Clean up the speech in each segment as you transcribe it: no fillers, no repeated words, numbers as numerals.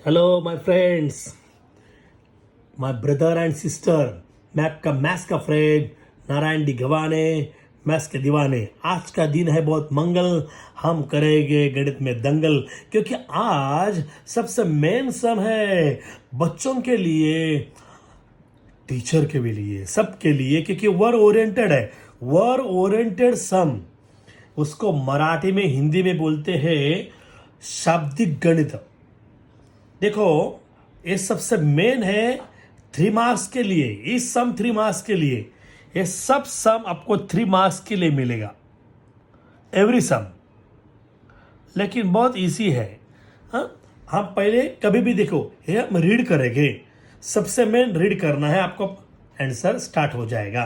Hello my friends, my brother and sister. Maths का friend Narayan D गवाने, maths के दीवाने। आज का दिन है बहुत मंगल, हम करेंगे गणित में दंगल, क्योंकि आज सबसे मेन सम है बच्चों के लिए, टीचर के भी लिए, सबके लिए, क्योंकि वर्ड ओरिएंटेड है। वर्ड ओरिएंटेड सम, उसको मराठी में हिंदी में बोलते हैं शाब्दिक गणित। देखो, ये सबसे मेन है 3 मार्क्स के लिए। इस सम 3 मार्क्स के लिए, ये सब सम आपको 3 मार्क्स के लिए मिलेगा, एवरी सम। लेकिन बहुत इजी है। हाँ, हम पहले कभी भी देखो, ये हम रीड करेंगे। सबसे मेन रीड करना है आपको, आंसर स्टार्ट हो जाएगा।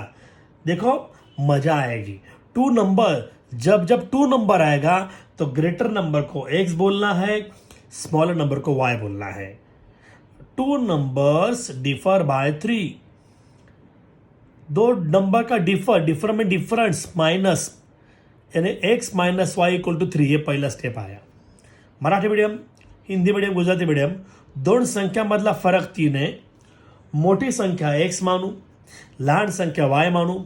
देखो, मजा आएगी। टू नंबर, जब जब टू नंबर आएगा तो ग्रेटर नंबर को एक्स बोलना है, स्मॉलर नंबर को वाई बोलना है। Two numbers differ by 3। दो नंबर का डिफर में डिफरेंस माइनस, यानी x minus y equal to 3। ये पहिला स्टेप आया। Marathi medium, Hindi medium, Gujarati medium, दोन संख्यामधला फरक 3 आहे। मोठी संख्या एक्स मानू, लहान संख्या वाय मानू,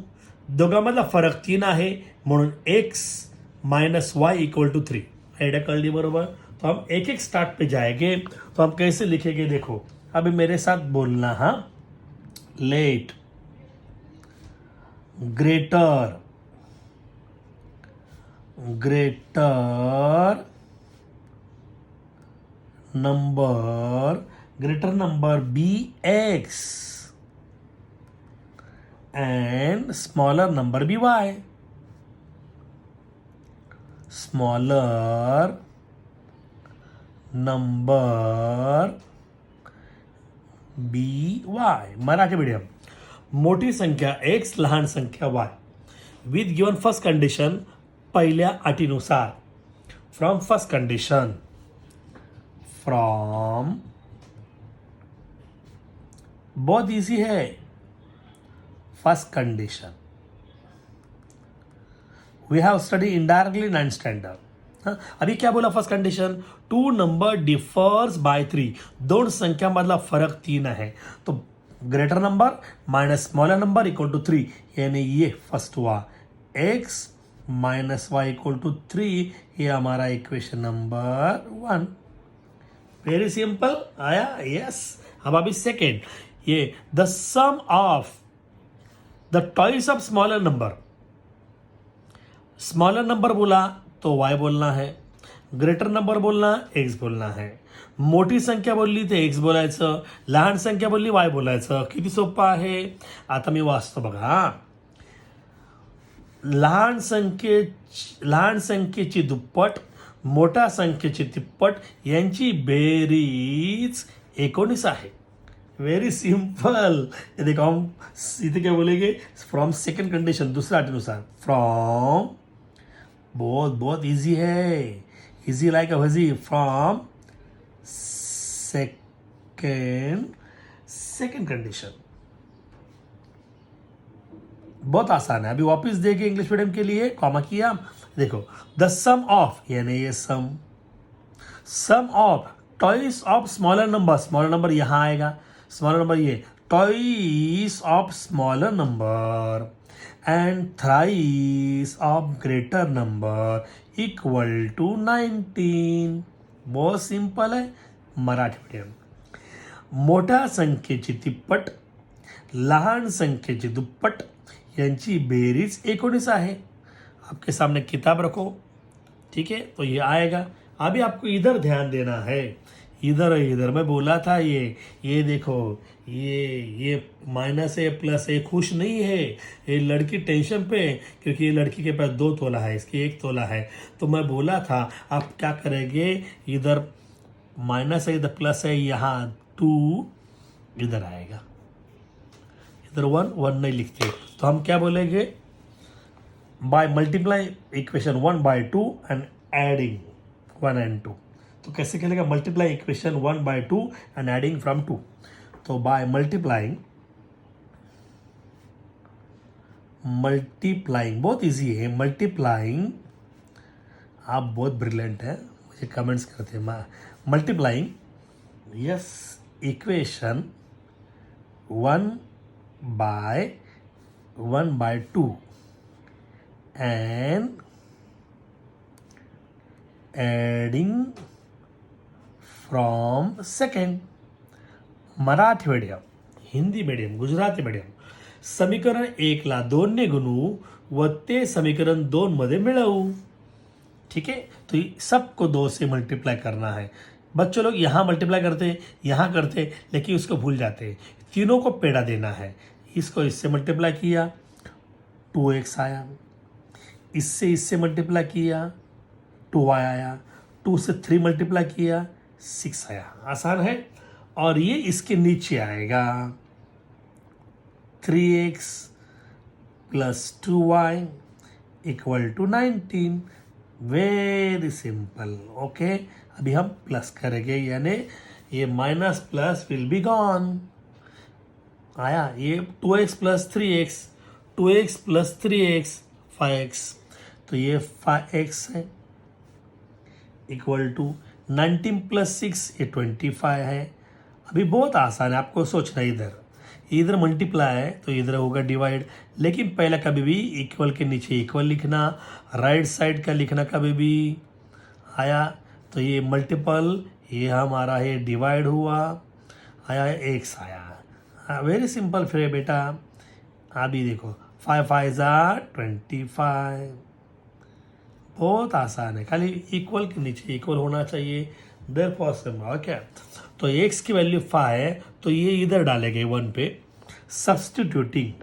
दोघांमधला फरक 3 आहे, म्हणून x minus y equal to 3। Idea कर ली बरोबर। तो हम एक एक स्टार्ट पे जाएंगे। तो हम कैसे लिखेंगे, देखो अभी मेरे साथ बोलना। हाँ, let greater greater number be x and smaller number be y. Smaller number be y. Marathi medium, मोठी संख्या x, लहान संख्या y. With given first condition, पहिल्या अटीनुसार. फ्रॉम फर्स्ट कंडिशन, फ्रॉम, बहुत इजी है। First condition we have study indirectly 9th standard. अभी क्या बोला first condition, two number differs by 3। दोन संख्यामधला फरक 3 आहे, तो greater number minus smaller number equal to 3, यानी ये फर्स्ट हुआ। X minus y equal to 3, ये हमारा इक्वेशन नंबर 1। वेरी सिंपल आया, यस। अब अभी सेकेंड, ये the sum of the twice of smaller number. Smaller number बोला तो y बोलना है, ग्रेटर नंबर बोलना x बोलना है। मोठी संख्या बोलली तर x बोलायचं, लहान संख्या बोलली y बोलायचं। किती सोपं आहे। आता मी वाचतो बघा। लहान संख्येची दुप्पट, मोठ्या संख्येची तिप्पट, यांची बेरीज 19 आहे। Very simple. ये देखो, हम इथे क्या बोलेंगे, फ्रॉम सेकंड कंडीशन, दूसरा अनुसार। फ्रॉम, बहुत बहुत इजी है, easy like a bhaji. From second condition, बहुत आसान है। अभी वापस देखे इंग्लिश मीडियम के लिए, कॉमा किया। देखो, द सम ऑफ, यानी ये sum of twice of smaller number. Smaller number यहां आएगा, स्मॉलर नंबर ये, twice of smaller number and thrice of greater number equal to 19। बहुत सिंपल है, मराठी मीडियम। मोठ्या संख्येची तिप्पट, लहान संख्येची दुप्पट, यांची बेरीज 19 आहे। आपके सामने किताब रखो, ठीक है, तो ये आएगा। अभी आपको इधर ध्यान देना है, इधर मैं बोला था, ये देखो, ये माइनस है प्लस है, खुश नहीं है ये लड़की, टेंशन पे, क्योंकि ये लड़की के पास 2 तोला है, इसकी 1 तोला है। तो मैं बोला था आप क्या करेंगे, इधर माइनस है, इधर प्लस है, यहाँ 2 इधर आएगा, इधर 1 नहीं लिखते, तो हम क्या बोलेंगे, by multiply equation 1 by 2 and adding 1 and 2। तो कैसे खेलेगा, multiply equation 1 by 2 and adding from 2। तो बाय मल्टीप्लाइंग, बहुत इजी है। मल्टीप्लाइंग, आप बहुत ब्रिलियंट है, मुझे कमेंट्स करते हैं। Multiplying yes equation 1/2 and adding from second. Marathi medium, Hindi medium, Gujarati medium. समीकरण 1 ला 2 ने गुणू व ते समीकरण 2 मध्ये मिळवू. ठीक है, तो सबको 2 से मल्टीप्लाई करना है. बच्चों लोग यहाँ मल्टीप्लाई करते, यहाँ करते, लेकिन उसको भूल जाते. तीनों को पेड़ा देना है. इसको इससे मल्टीप्लाई किया 2x आया, इससे मल्टीप्लाई किया 2y आया, 2 से 3 मल्टीप्लाई किया 6 आया. आसान है. और ये इसके नीचे आएगा 3x plus 2y equal to 19. Very simple. Okay, अभी हम प्लस करेंगे, यानी ये minus plus will be gone. आया ये 2x plus 3x, 2x plus 3x 5x, तो ये 5x है इक्वल टू 19 प्लस 6 ये 25 है. अभी बहुत आसान है, आपको सोचना इधर मल्टीप्लाई है तो इधर होगा डिवाइड. लेकिन पहले कभी भी इक्वल के नीचे इक्वल लिखना, राइट साइड का लिखना कभी भी. आया तो ये मल्टीपल, ये हमारा है डिवाइड हुआ, आया एक्स आया. वेरी सिंपल फिर बेटा. अभी देखो 5 5 25. बहुत आसान है, खाली इक्वल के नीचे इक्वल होना चाहिए. There possible. ओके, तो एक्स की वैल्यू 5 है तो ये इधर डालेंगे 1 पे. Substituting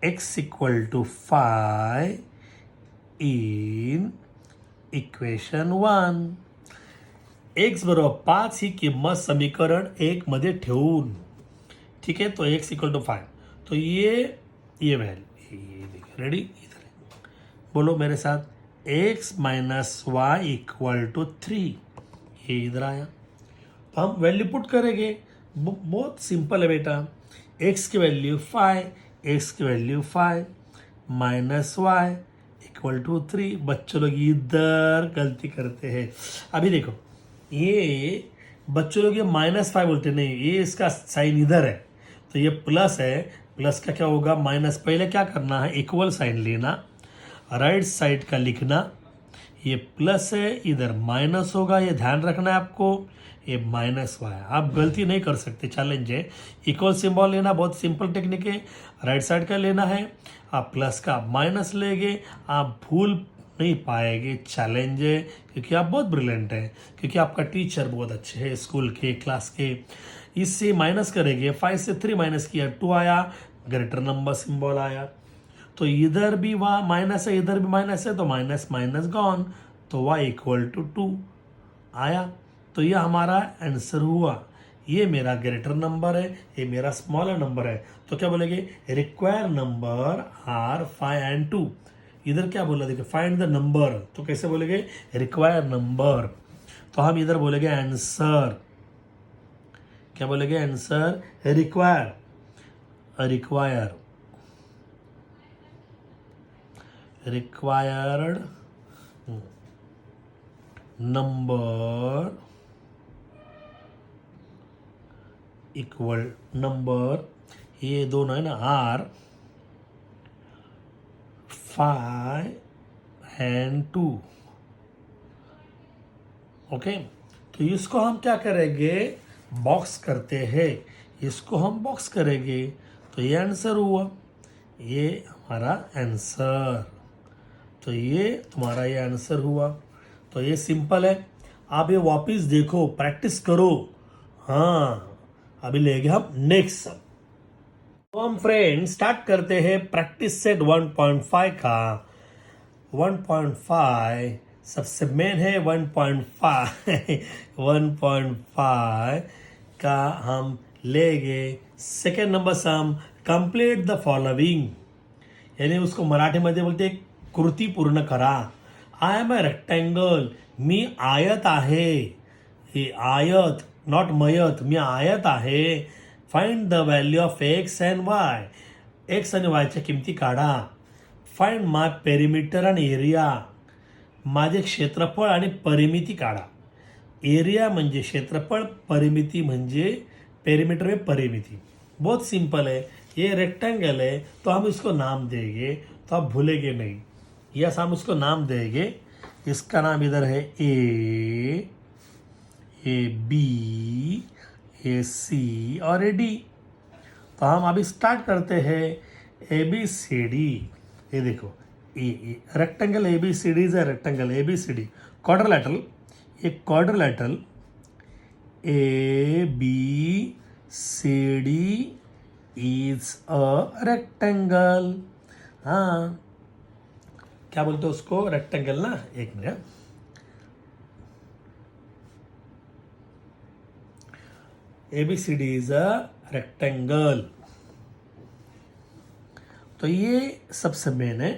x equal to 5 in equation 1. x बरोबर 5 ही किंमत समीकरण 1 मध्ये ठेवून. ठीक है, तो x इक्वल टू 5, तो ये वैल्यू रेडी. इधर बोलो मेरे साथ, x minus y equal to 3. ये इधर आया तो हम वैल्यू पुट करेंगे. बहुत सिंपल है बेटा. x की वैल्यू 5, x की value 5 minus y equal to 3. बच्चों लोग इधर गलती करते हैं. अभी देखो, ये बच्चों लोग ये -5 बोलते नहीं, ये इसका साइन इधर है तो ये प्लस है. प्लस का क्या होगा माइनस. पहले क्या करना है, इक्वल साइन लेना, राइट साइड का लिखना. ये प्लस है, इधर माइनस होगा, ये ध्यान रखना है आपको. ये माइनस हुआ है, आप गलती नहीं कर सकते, चैलेंज है. इक्वल सिंबल लेना बहुत सिंपल टेक्निक है. राइट साइड का लेना है, आप प्लस का माइनस लेंगे, आप भूल नहीं पाएंगे. चैलेंज है, क्योंकि आप बहुत ब्रिलियंट हैं, क्योंकि आपका टीचर बहुत अच्छे हैं स्कूल के, क्लास के. इससे माइनस करेंगे, 5 से 3 माइनस किया 2 आया, ग्रेटर नंबर सिंबल आया. तो इधर भी वहाँ माइनस है, इधर भी माइनस है, तो माइनस माइनस गॉन, तो y इक्वल टू 2 आया. तो ये हमारा आंसर हुआ. ये मेरा ग्रेटर नंबर है, ये मेरा स्मॉलर नंबर है. तो क्या बोलेंगे, रिक्वायर नंबर आर 5 and 2. इधर क्या बोला, देखिए फाइंड द नंबर, तो कैसे बोलेंगे, रिक्वायर नंबर. तो हम इधर बोलेंगे आंसर. क्या बोलेंगे, answer require. Required number equal number, ये दोनों है ना, आर 5 and 2. ओके, तो इसको हम क्या करेंगे, बॉक्स करते हैं. इसको हम बॉक्स करेंगे तो ये आंसर हुआ. ये हमारा आंसर. तो ये तुम्हारा ये आंसर हुआ. तो ये सिंपल है. आप ये वापस देखो, प्रैक्टिस करो. हाँ, अभी लेंगे हम नेक्स्ट. तो हम फ्रेंड स्टार्ट करते हैं प्रैक्टिस सेट 1.5 का. 1.5 सबसे मेन है. 1.5 का हम लेंगे second number sum. Complete the following, यानी उसको मराठीमध्ये बोलते कृती पूर्ण करा. आय एम अ रेक्टँगल, मी आयत आहे. हे आयत, नॉट मयत, मी आयत आहे. Find the value of x and Y, x आणि वायच्या किमती काढा. Find my perimeter and area. माझे क्षेत्रफळ आणि परिमिती काढा. एरिया म्हणजे क्षेत्रफळ, परिमिती म्हणजे पेरीमीटर में परिमिति. बहुत सिंपल है. ये रेक्टेंगल है तो हम इसको नाम देंगे, तो आप भूलेंगे नहीं. यस, हम इसको नाम देंगे. इसका नाम इधर है ए बी, ए सी और ए डी. तो हम अभी स्टार्ट करते हैं. A B C D. ये देखो, a rectangle A B C D is a rectangle A B C D. Quadrilateral, ये quadrilateral A B C D is a rectangle. हाँ, क्या बोलते हो उसको? रेक्टेंगल ना. एक minute. A B C D is a rectangle. तो ये सबसे मेन है.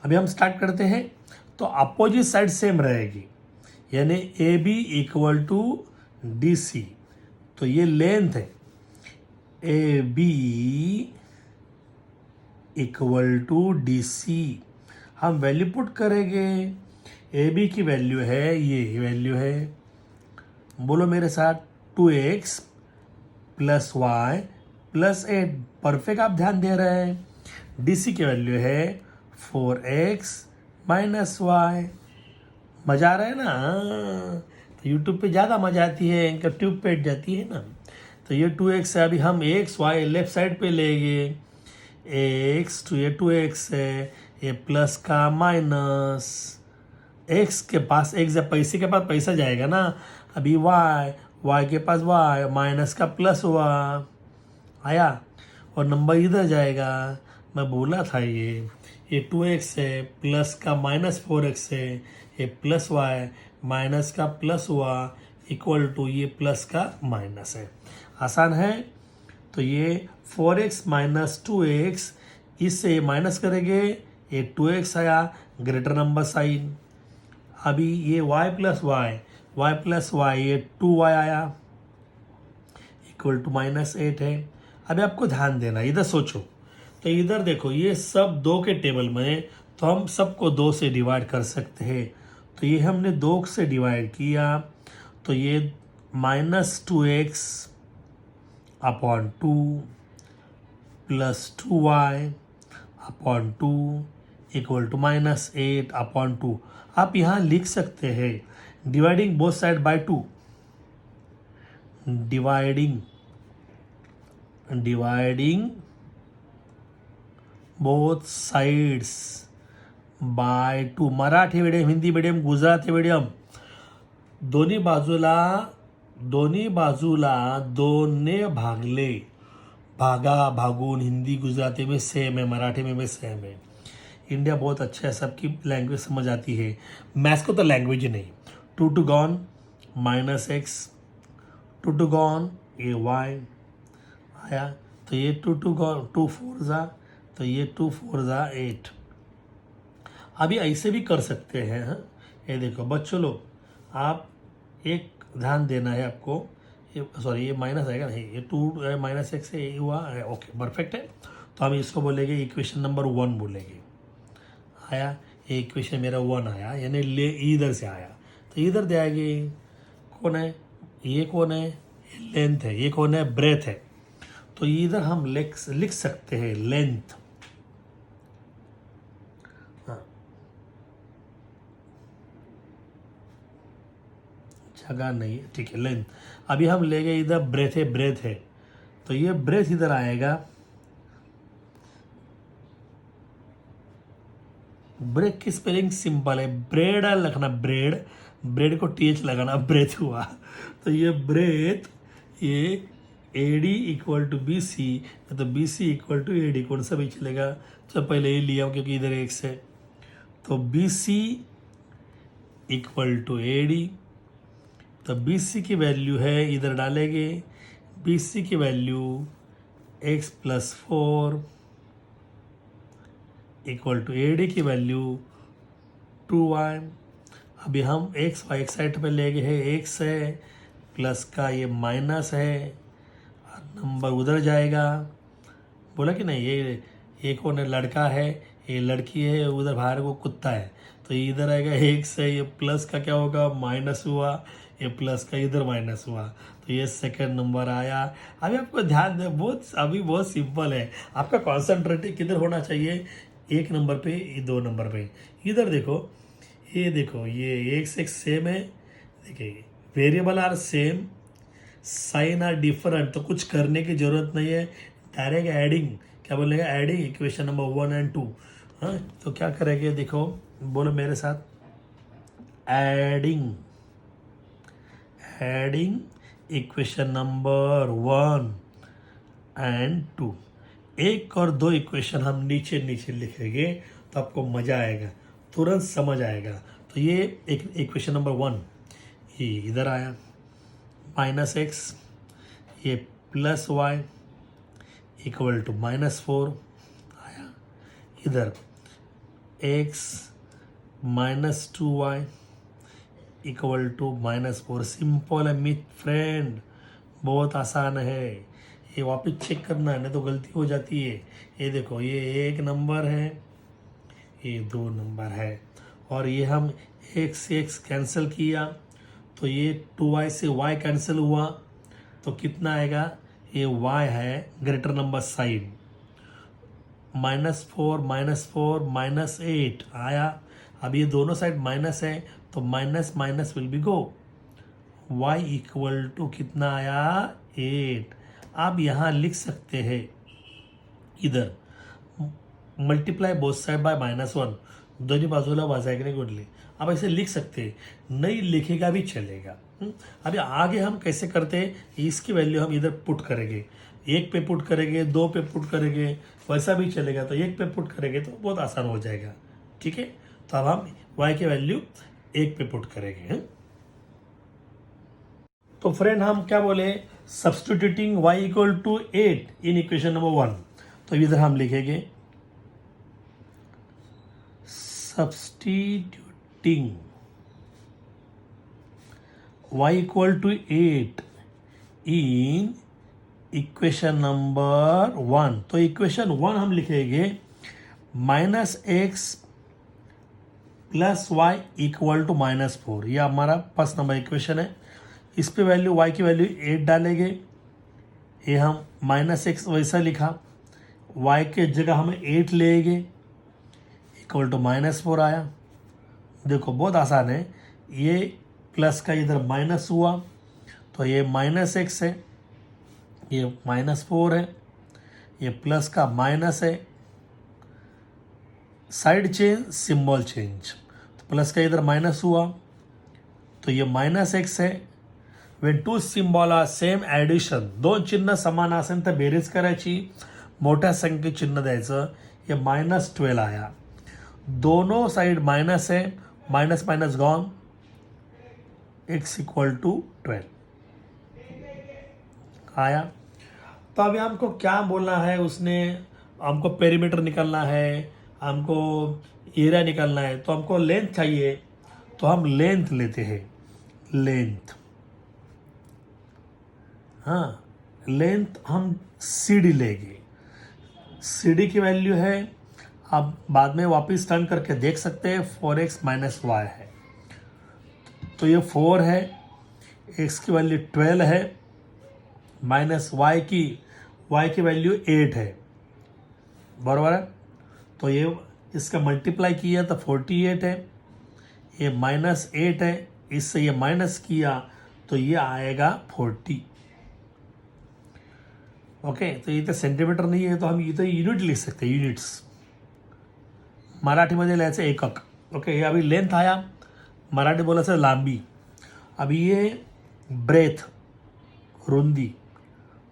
अभी हम स्टार्ट करते हैं. तो अपोजिट साइड सेम रहेगी, यानी A B equal to D C. तो ये लेंथ है. A B equal to D C. हम वैल्यू पुट करेंगे. ए बी की वैल्यू है, ये वैल्यू है, बोलो मेरे साथ, 2x plus Y plus 8. Perfect आप ध्यान दे रहे हैं. डी सी की वैल्यू है 4x माइनस वाई. मजा आ रहा है ना? तो यूट्यूब पे ज़्यादा मजा आती है, इनका ट्यूब पे जाती है ना. तो ये 2x है. अभी हम x y लेफ्ट साइड पे लेंगे. x तो ये 2x है, ये प्लस का माइनस. x के पास x जब पैसे के पास पैसा जाएगा ना. अभी y के पास y, माइनस का प्लस हुआ आया, और नंबर इधर जाएगा. मैं बोला था ये 2x है, प्लस का माइनस 4x है, ये प्लस y, माइनस का प्लस हुआ, इक्वल टू ये प्लस का माइनस है. आसान है. तो ये 4x माइनस 2x, इससे माइनस करेंगे, ये 2x आया, ग्रेटर नंबर साइन. अभी ये y प्लस y, ये 2y आया, इक्वल टू माइनस 8 है. अभी आपको ध्यान देना, इधर सोचो. तो इधर देखो, ये सब 2 के टेबल में, तो हम सबको 2 से डिवाइड कर सकते हैं. तो ये हमने 2 से डिवाइड किया, तो ये minus 2x upon 2 plus 2y upon 2 equal to minus 8 upon 2. आप यहाँ लिख सकते हैं dividing both side by 2. Dividing both sides by 2. Marathi medium, Hindi medium, Gujarati medium, दोन्ही बाजूला 2 ने भागले. भागा, भागून हिंदी गुजराती में सेम है, मराठी में भी सेम है. इंडिया बहुत अच्छा है, सबकी लैंग्वेज समझ आती है. मैथ्स को तो लैंग्वेज ही नहीं. 2 two gone minus x, 2 two gone ये वाई आया. तो ये 2 टू गॉन 2 4 ज़ा, तो ये 2 4 ज़ा 8. अभी ऐसे भी कर सकते हैं. हाँ, ये देखो बच्चों लोग, आप एक ध्यान देना है आपको. ये माइनस आएगा नहीं, ये 2 माइनस एक्स से ये हुआ है. ओके, परफेक्ट है. तो हम इसको बोलेंगे इक्वेशन नंबर 1 बोलेंगे. आया, ये इक्वेशन मेरा 1 आया, यानी ले इधर से आया, तो इधर जाएगी. कौन है ये? कौन है? लेंथ है. ये कौन है? ब्रेथ है. तो इधर हम लिख सकते हैं लेंथ. हाँ, जगह नहीं है, ठीक है, लेंथ. अभी हम लेंगे इधर ब्रेथ है, तो ये ब्रेथ इधर आएगा. ब्रेथ की स्पेलिंग सिंपल है. ब्रेड लिखना, ब्रेड को टीएच लगाना, ब्रेथ हुआ. तो ये ब्रेथ, ये A D equal to B C, तो B C equal to A D, कौन सा भी चलेगा. तो पहले ये लिया क्योंकि इधर एक्स है. तो B C equal to A D. तो बी सी की वैल्यू है, इधर डालेंगे, बी सी की value x plus 4 equal to A D की वैल्यू 2y. अभी हम एक्स वाई साइड पे ले गए हैं. एक्स है, प्लस का ये माइनस है, नंबर उधर जाएगा, बोला कि नहीं, ये एक और लड़का है, ये लड़की है, उधर बाहर को कुत्ता है, तो ये इधर आएगा एक से, ये प्लस का क्या होगा माइनस हुआ, ये प्लस का इधर माइनस हुआ, तो ये सेकंड नंबर आया। अभी आपको ध्यान दे, अभी बहुत सिंपल है, आपका कॉन्सेंट्रेट किधर होना चाहिए, एक नंबर पे, ये दो नंबर पे। इधर देखो, ये एक से एक सेम है, देखिए variable are same, sign are different, तो कुछ करने की जरूरत नहीं है, डायरेक्ट एडिंग, क्या बोलेगा, एडिंग इक्वेशन नंबर 1 और 2। हाँ, तो क्या करेंगे, देखो बोलो मेरे साथ, एडिंग इक्वेशन नंबर 1 और 2, एक और दो इक्वेशन हम नीचे नीचे लिखेंगे, तो आपको मज़ा आएगा, तुरंत समझ आएगा। तो ये एक इक्वेशन नंबर 1, ये इधर आया -x, ये +y इक्वल टू -4 आया, इधर x -2y equal to -4। Simple है मित फ्रेंड, बहुत आसान है, ये वापस चेक करना है, नहीं तो गलती हो जाती है। ये देखो, ये एक नंबर है, ये दो नंबर है, और ये हम x से x कैंसिल किया, तो ये 2y से y कैंसिल हुआ, तो कितना आएगा, ये y है ग्रेटर नंबर साइन, -4 -8 आया। अब ये दोनों साइड माइनस है, तो minus minus will be go, y equal to कितना आया 8। आप यहाँ लिख सकते हैं, इधर मल्टीप्लाई बोथ साइड बाय -1, दोन्ही बाजूला वाजायकडे गुणले, आप ऐसे लिख सकते हैं, नहीं लिखेगा भी चलेगा। अभी आगे हम कैसे करते हैं, इसकी वैल्यू हम इधर पुट करेंगे, एक पे पुट करेंगे, दो पे पुट करेंगे, वैसा भी चलेगा, तो एक पे पुट करेंगे तो बहुत आसान हो जाएगा। ठीक है, तो अब हम y की वैल्यू एक पे पुट करेंगे। तो फ्रेंड हम क्या बोले, substituting y equal to 8 in equation number 1, तो इधर हम लिखेंगे substituting y equal to 8 in equation number 1, तो इक्वेशन 1 हम लिखेंगे -x + y इक्वल टू -4, यह हमारा फर्स्ट नंबर इक्वेशन है। इस पे वैल्यू y की वैल्यू 8 डालेंगे, ये हम -x वैसा लिखा, y के जगह हम 8 लेंगे, इक्वल टू -4 आया। देखो बहुत आसान है, ये प्लस का इधर माइनस हुआ, तो ये -x है, ये -4 है, ये प्लस का माइनस है, साइड चेंज सिंबल चेंज, तो प्लस का इधर माइनस हुआ, तो ये -x है। When two symbol are same addition, दोन चिन्ह समान असेल तर बेरीज करायची, मोठ्या संख्ये चिन्ह द्यायचं, ये -12 आया, दोनों साइड माइनस है, minus minus gone, x equal to 12 आया। तो अभी हमको क्या बोलना है, उसने हमको पेरीमीटर निकालना है, हमको एरिया निकालना है, तो हमको लेंथ चाहिए, तो हम लेंथ लेते हैं, लेंथ, हाँ लेंथ हम CD लेंगे, CD की वैल्यू है, आप बाद में वापस टर्न करके देख सकते हैं, 4x - y है, तो ये 4 है, x की वैल्यू 12 है, माइनस y की वैल्यू 8 है, बराबर है। तो ये इसका मल्टीप्लाई किया तो 48 है, ये -8 है, इससे ये माइनस किया तो ये आएगा 40। ओके, तो इथे सेंटीमीटर नाही आहे, तो हम इथे युनिट लिख सकते हैं, युनिट्स मराठीमध्ये लिहायचं एकक। ओके, हे अभी लेंथ आया, मराठी बोलायचं लांबी, अभी ये ब्रेथ रुंदी,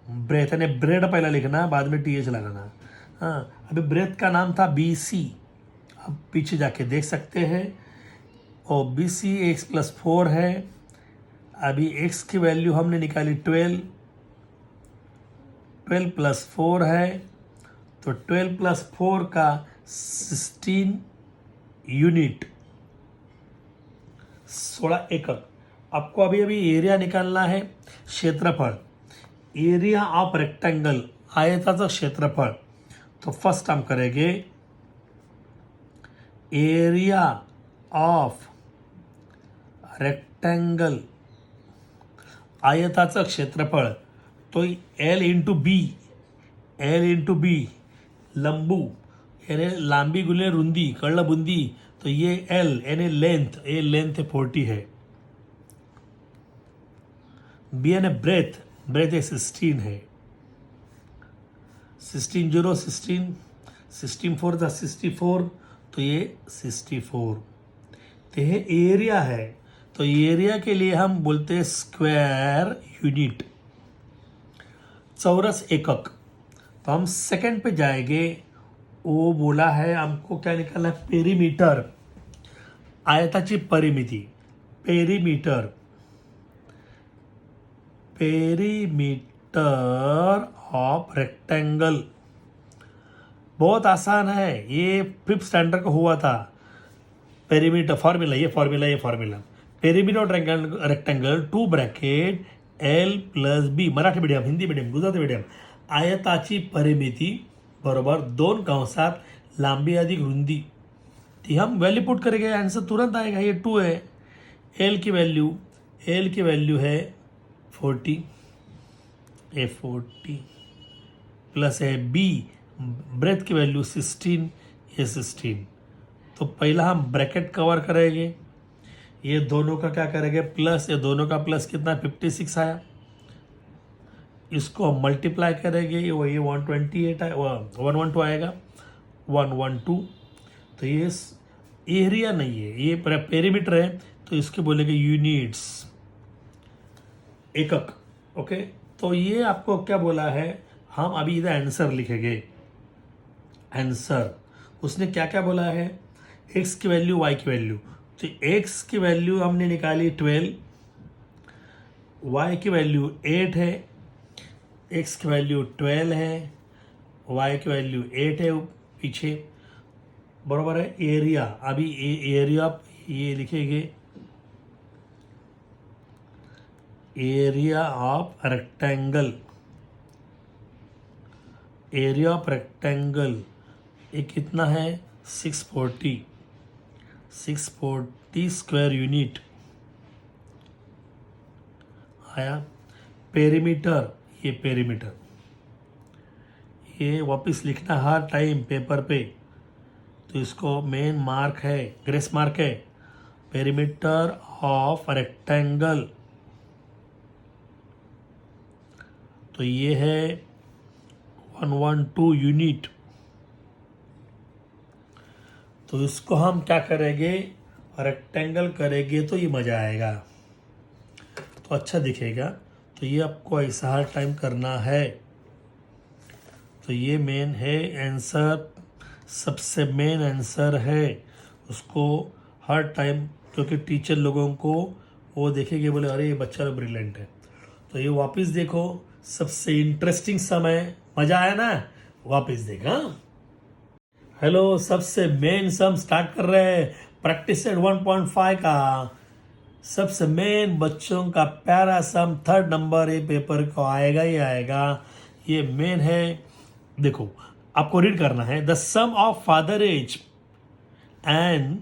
ब्रेथ यानी ब्रेड पहला लिखना, बाद में TH लगाना। हाँ, अभी ब्रेथ का नाम था BC, अब पीछे जाके देख सकते हैं, और BC x + 4 है, अभी x की वैल्यू हमने निकाली 12 + 4 है, तो 12 + 4 का 16 यूनिट, 16 एकक। आपको अभी एरिया निकालना है, क्षेत्रफल, एरिया ऑफ रेक्टेंगल, आयताचं क्षेत्रफळ. तो फर्स्ट हम करेंगे एरिया ऑफ रेक्टेंगल, आयताचं क्षेत्रफळ. तो L into B, L into B, लंबू यानी लांबी गुने रुंदी, कळलं बुंदी. तो ये एल यानी लेंथ, ये लेंथ 40 है. बी यानी ब्रेथ, ब्रेथ ये 16 है. 16 0 16, 16 4 था 64, तो ये 64. तो ये एरिया है. तो एरिया के लिए हम बोलते हैं स्क्वायर यूनिट, चौरस एकक. तो हम सेकंड पे जाएंगे. वो बोला है हमको क्या निकालना है, पेरीमीटर, आयताची परिमिति. Perimeter, perimeter of rectangle. बहुत आसान है, ये 5th स्टैंडर्ड का हुआ था. पेरीमीटर फॉर्मूला, ये फॉर्मूला, ये formula. Perimeter of rectangle 2 bracket L plus B. Marathi medium, Hindi medium, Gujarati medium. आयताची परिमिती बरोबर 2 कंसात लांबी अधिक रुंदी. ती हम वैल्यू पुट करेंगे, आंसर तुरंत आएगा. ये 2 है. एल की वैल्यू है 40, ए 40 प्लस है बी, ब्रेथ की वैल्यू 16, ये 16. तो पहला हम ब्रैकेट कवर करेंगे. ये दोनों का क्या करेंगे, प्लस, ये दोनों का प्लस कितना 56 आया. इसको मल्टीप्लाई करेंगे, ये 128 आए, 112 आएगा, 112. तो ये एरिया नहीं है, ये पेरीमीटर है, तो इसके बोलेंगे यूनिट्स, एकक. ओके, तो ये आपको क्या बोला है, हम अभी इधर आंसर लिखेंगे. आंसर उसने क्या क्या बोला है, एक्स की वैल्यू, वाई की वैल्यू. तो एक्स की वैल्यू हमने निकाली 12, वाई की वैल्यू 8 है, एक्स की वैल्यू 12 है, वाई की वैल्यू 8 है पीछे, बराबर है. एरिया, अभी एरिया ये लिखेंगे, area of rectangle, area of rectangle ये कितना है 640, 640 स्क्वायर यूनिट आया. पेरीमीटर, ये पेरीमीटर, ये वापस लिखना हर टाइम पेपर पे, तो इसको मेन मार्क है, ग्रेस मार्क है. पेरीमीटर ऑफ रेक्टेंगल, तो ये है 112 यूनिट. तो इसको हम क्या करेंगे, रेक्टेंगल करेंगे तो ये मज़ा आएगा, तो अच्छा दिखेगा. तो ये आपको ऐसा हर टाइम करना है. तो ये मेन है आंसर, सबसे मेन आंसर है. उसको हर टाइम, क्योंकि टीचर लोगों को वो देखेंगे, बोले अरे ये बच्चा तो ब्रिलियंट है. तो ये वापस देखो, सबसे इंटरेस्टिंग समय, मज़ा आया ना, वापस देखा. हेलो, सबसे मेन सम स्टार्ट कर रहे हैं, प्रैक्टिस सेट 1.5 का सबसे मेन बच्चों का प्यारा सम, 3rd नंबर ये पेपर को आएगा ही आएगा. ये मेन है. देखो आपको रीड करना है, the sum of father age and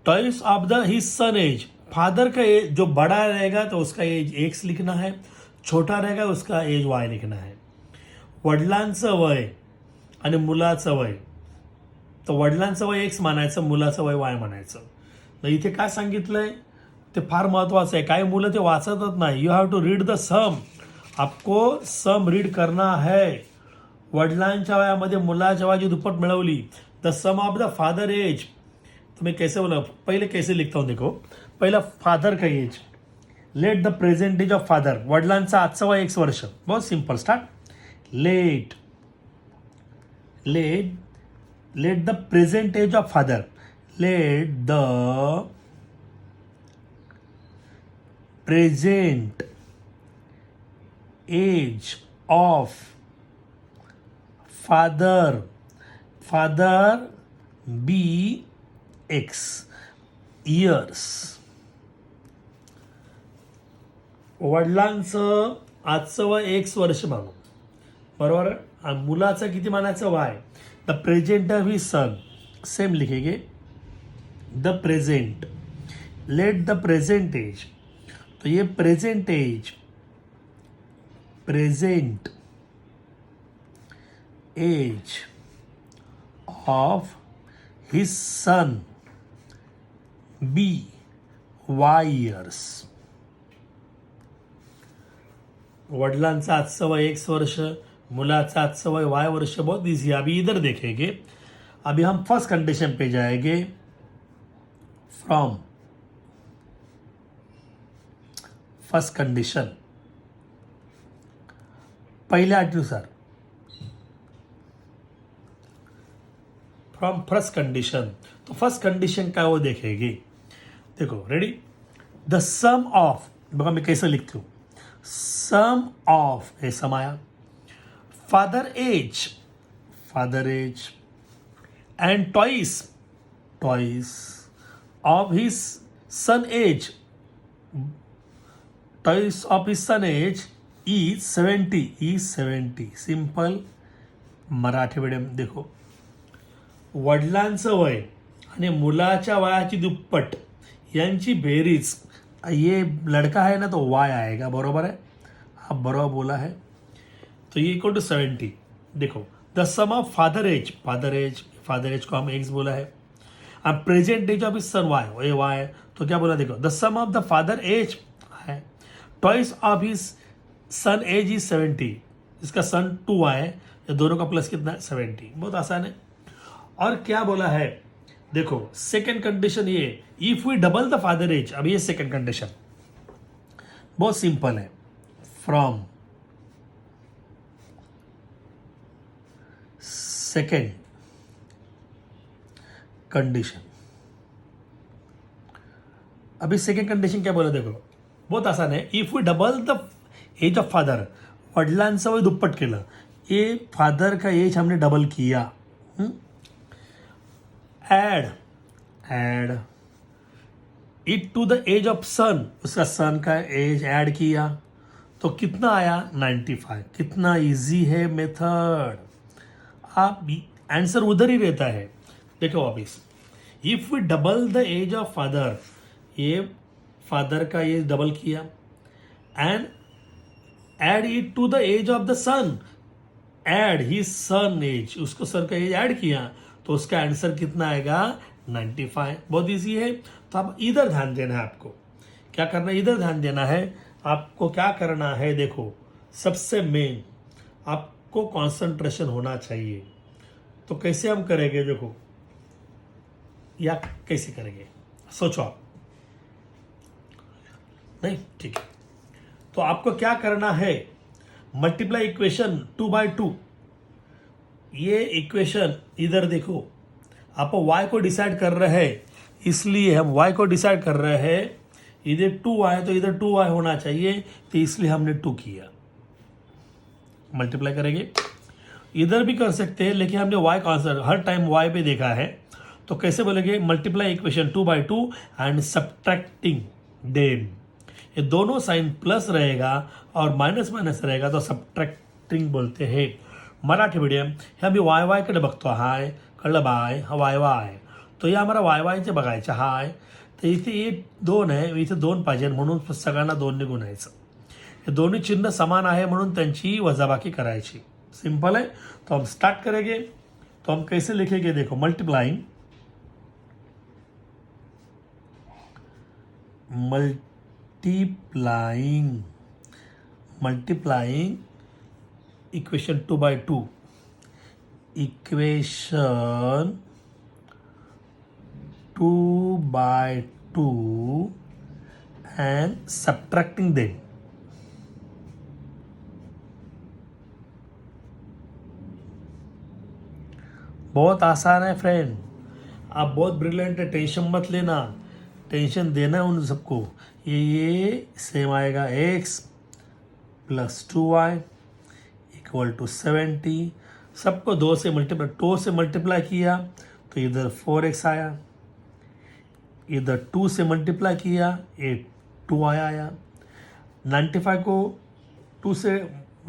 twice of the his son age. Father का एज जो बड़ा रहेगा तो उसका एज एक्स लिखना है, छोटा रहेगा उसका एज वाय लिखना आहे. वडिलांचं वय आणि मुलाचं वय, तर वडिलांचं वय एक्स मानायचं, मुलाचं वय वाय म्हणायचं. तर इथे काय सांगितलंय ते फार महत्त्वाचं आहे. काही मुलं ते वाचतच नाही. You have to read the sum, आपको सम रीड करना है. वडिलांच्या वयामध्ये मुलाच्या वयाची दुप्पट मिळवली. The sum of the father age, तो मैं कैसे बोला, पहले कैसे लिखता हूँ देखो. पहिला फादर का age, let the present age of father, वडिलांचा आजचा वय एक्स वर्ष. बहुत simple start. Let the present age of father, let the present age of father be x years. वडिलांचं आजचं वय एक्स वर्ष मानू, बरोबर. आणि मुलाचं किती मानायचं Y. The present of his son, same लिखेंगे. The present, let the present age, तो ये present age, present age of his son be Y years. वडिलांचं आजचं वय एक्स वर्ष, मुलाचं आजचं वय वाय वर्ष. बहुत ईजी. अभी इधर देखेंगे. अभी हम फर्स्ट कंडीशन पे जाएंगे. फ्रॉम फर्स्ट कंडीशन, पहिल्या अटीनुसार, फ्रॉम फर्स्ट कंडीशन. तो फर्स्ट कंडीशन क्या वो देखेंगे. देखो रेडी. द सम ऑफ, बघा मैं कैसे लिखती हूँ. सम ऑफ, हे सम आया. Father age, father age and twice, twice of his son age, twice of his son age is 70, is 70. Simple Marathi medium. देखो, वडिलांचं वय आणि मुलाच्या वयाची दुप्पट यांची बेरीज, ये लड़का है ना तो वाय आएगा, बरोबर है. आप बरोबर बोला है. तो ये इक्वल टू 70. देखो, the sum of father age, father age, father age को हम एक्स बोला है. अब present age of his son Y, ये वाई. तो क्या बोला, देखो, the sum of the father age है, twice of his son age is 70. इसका सन 2 है, ये दोनों का प्लस कितना है 70. बहुत आसान है. और क्या बोला है, देखो सेकंड कंडीशन ये, if we double the father age. अब ये सेकंड कंडीशन बहुत सिंपल है. From second condition. अभी सेकंड कंडीशन क्या बोला, देखो बहुत आसान है. If we double the age of father, वडिलांचं वय दुप्पट केलं, ये फादर का एज हमने डबल किया. Add it to the age of son, उसका सन का एज ऐड किया तो कितना आया 95. कितना इजी है मेथड. आप आंसर उधर ही रहता है. देखो वापिस, if we double the age of father, ये फादर का एज डबल किया and add it to the age of the son, add he son age, उसको सन का एज ऐड किया तो उसका आंसर कितना आएगा 95. बहुत इजी है. तो आप इधर ध्यान देना है. आपको क्या करना है, इधर ध्यान देना है. आपको क्या करना है, देखो सबसे मेन आपको कंसंट्रेशन होना चाहिए. तो कैसे हम करेंगे, देखो या कैसे करेंगे सोचो आप. नहीं, ठीक है. तो आपको क्या करना है, मल्टीप्लाई इक्वेशन 2/2. ये इक्वेशन इधर देखो, आप y को डिसाइड कर रहे हैं, इसलिए हम y को डिसाइड कर रहे हैं. इधर 2y तो इधर 2y होना चाहिए, तो इसलिए हमने 2 किया. मल्टीप्लाई करेंगे, इधर भी कर सकते हैं लेकिन हमने y का आंसर हर टाइम y पे देखा है. तो कैसे बोलेंगे, multiply equation 2/2 and subtracting them. ये दोनों साइन प्लस रहेगा और मायनस मायनस रहेगा तो सब्ट्रॅक्टिंग बोलते हैं. मराठी मीडियम हे आम्ही वाय वायकडे बघतो. हाय कळलं बाय, हा वाय वाय. तो हे आम्हाला वाय वायचे बघायचं. हाय तर इथे ये 2 आहे, इथे 2 पाहिजे म्हणून सगळ्यांना 2ने गुणायचं. हे दोन्ही चिन्ह समान आहे म्हणून त्यांची वजाबाकी करायची. सिंपल है. तो हम स्टार्ट करेंगे. तो हम कैसे लिखेंगे, देखो multiplying, multiplying equation 2/2, equation 2/2 and subtracting them. बहुत आसान है फ्रेंड. आप बहुत ब्रिलियंट है, टेंशन मत लेना. टेंशन देना उन सबको. ये सेम आएगा x plus 2y equal to 70. सबको 2 से मल्टीप्लाई किया तो इधर 4x आया, इधर 2 से मल्टीप्लाई किया ये 2y आया. 95 को 2 से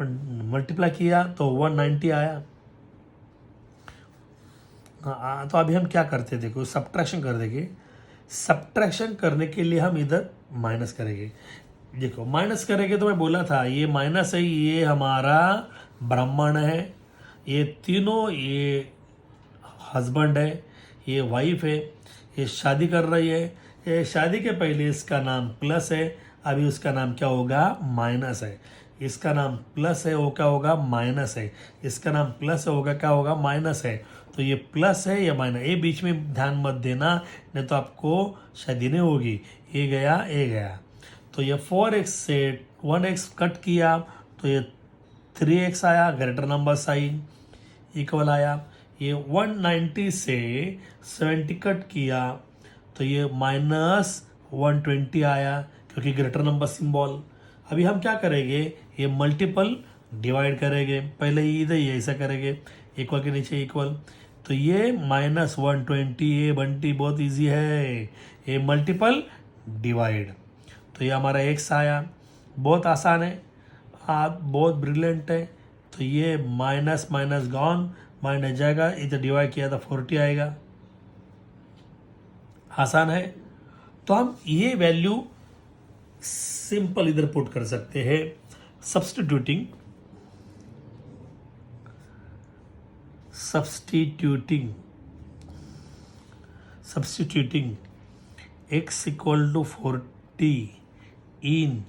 मल्टीप्लाई किया तो 190 आया। हाँ, तो अभी हम क्या करते हैं, देखो सब्ट्रैक्शन कर देंगे। सब्ट्रैक्शन करने के लिए हम इधर माइनस करेंगे। देखो माइनस करेंगे तो मैं बोला था ये माइनस है, ये हमारा ब्राह्मण है, ये तीनों, ये हस्बैंड है, ये वाइफ है, ये शादी कर रही है। ये शादी के पहले इसका नाम प्लस है, अभी उसका नाम क्या होगा, माइनस है। इसका नाम प्लस है, वो क्या होगा, माइनस है। इसका नाम प्लस होगा, क्या होगा, माइनस है। तो ये प्लस है या माइनस, ये बीच में ध्यान मत देना, नहीं तो आपको शादी नहीं होगी। ये गया। तो ये 4x से 1x कट किया तो ये 3x आया, ग्रेटर नंबर साइन इक्वल आया। ये 190 से 70 कट किया तो ये -120 आया, क्योंकि ग्रेटर नंबर सिंबल। अभी हम क्या करेंगे, ये मल्टीपल डिवाइड करेंगे। पहले इधर ये ऐसा करेंगे, इक्वल के नीचे इक्वल। तो ये -120, ये बंटी बहुत इजी है, ये मल्टीपल डिवाइड। तो ये हमारा x आया, बहुत आसान है, आप बहुत ब्रिलियंट है। तो ये माइनस माइनस गॉन, माइनस जाएगा, इधर डिवाइड किया था 40 आएगा। आसान है। तो हम ये वैल्यू सिंपल इधर पुट कर सकते हैं, substituting x equal to 40 in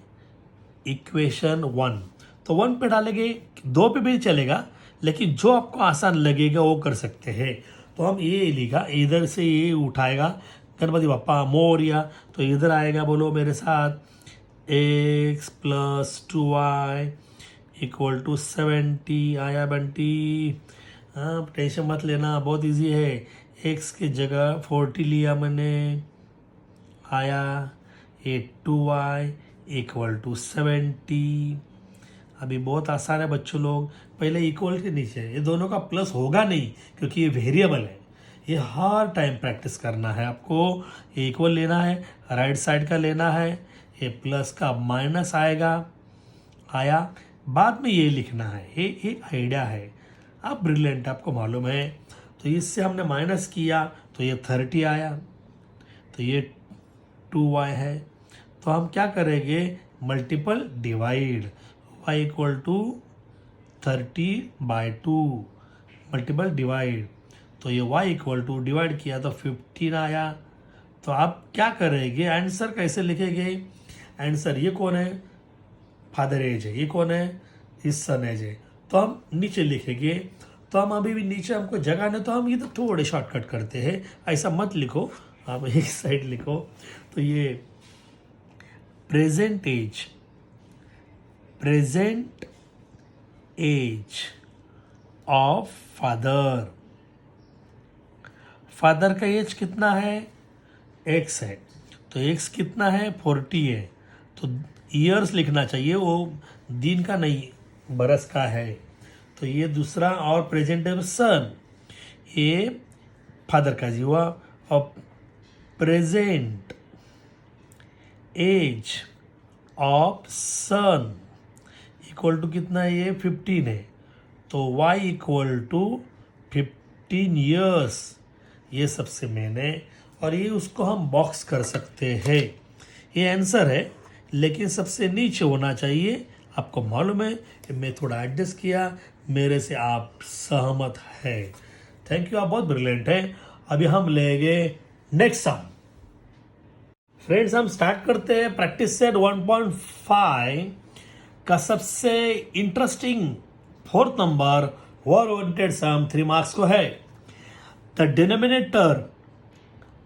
equation 1। तो 1 पे डालेंगे, 2 पे भी चलेगा, लेकिन जो आपको आसान लगेगा वो कर सकते हैं। तो हम ये लिखा, इधर से ये उठाएगा गणपति बप्पा मोरिया, तो इधर आएगा, बोलो मेरे साथ, x + 2y इक्वल टू 70 आया बंटी। हाँ टेंशन मत लेना, बहुत इजी है। x की जगह 40 लिया मैंने, आया ये 2y इक्वल टू 70। अभी बहुत आसान है बच्चों लोग, पहले इक्वल के नीचे, ये दोनों का प्लस होगा नहीं क्योंकि ये वेरिएबल है। ये हर टाइम प्रैक्टिस करना है आपको। ये इक्वल लेना है, राइट साइड का लेना है, ये प्लस का माइनस आएगा, आया, बाद में ये लिखना है। ये आइडिया है, आप ब्रिलियंट, आपको मालूम है। तो इससे हमने माइनस किया तो ये 30 आया, तो ये 2y है। तो हम क्या करेंगे, multiple divide, y equal to 30/2 multiple divide. तो ये y इक्वल टू डिवाइड किया तो 15 आया। तो आप क्या करेंगे, आंसर कैसे लिखेंगे, आंसर ये कौन है, फादर एज है, ये कौन है, इस सन एज है। तो हम नीचे लिखेंगे। तो हम अभी भी नीचे हमको जगह नहीं, तो हम ये तो थोड़े शॉर्टकट करते हैं, ऐसा मत लिखो, आप एक साइड लिखो। तो ये प्रेजेंट एज ऑफ फादर का एज कितना है, x है, तो x कितना है, 40 है। तो ईयर्स लिखना चाहिए, वो दिन का नहीं, बरस का है। तो ये दूसरा, और प्रेजेंट है सन, ये फादर का जी हुआ। और present age of son equal to कितना है, ये 15 है। तो y इक्वल टू 15 ईयर्स, ये सबसे मेन है। और ये उसको हम बॉक्स कर सकते हैं, ये आंसर है, लेकिन सबसे नीचे होना चाहिए। आपको मालूम है कि मैं थोड़ा एडजस्ट किया, मेरे से आप सहमत है। थैंक यू, आप बहुत ब्रिलियंट हैं। अभी हम लेंगे नेक्स्ट सम। फ्रेंड्स हम स्टार्ट करते हैं प्रैक्टिस सेट 1.5 का सबसे interesting 4th number word oriented sum 3 marks को है। The denominator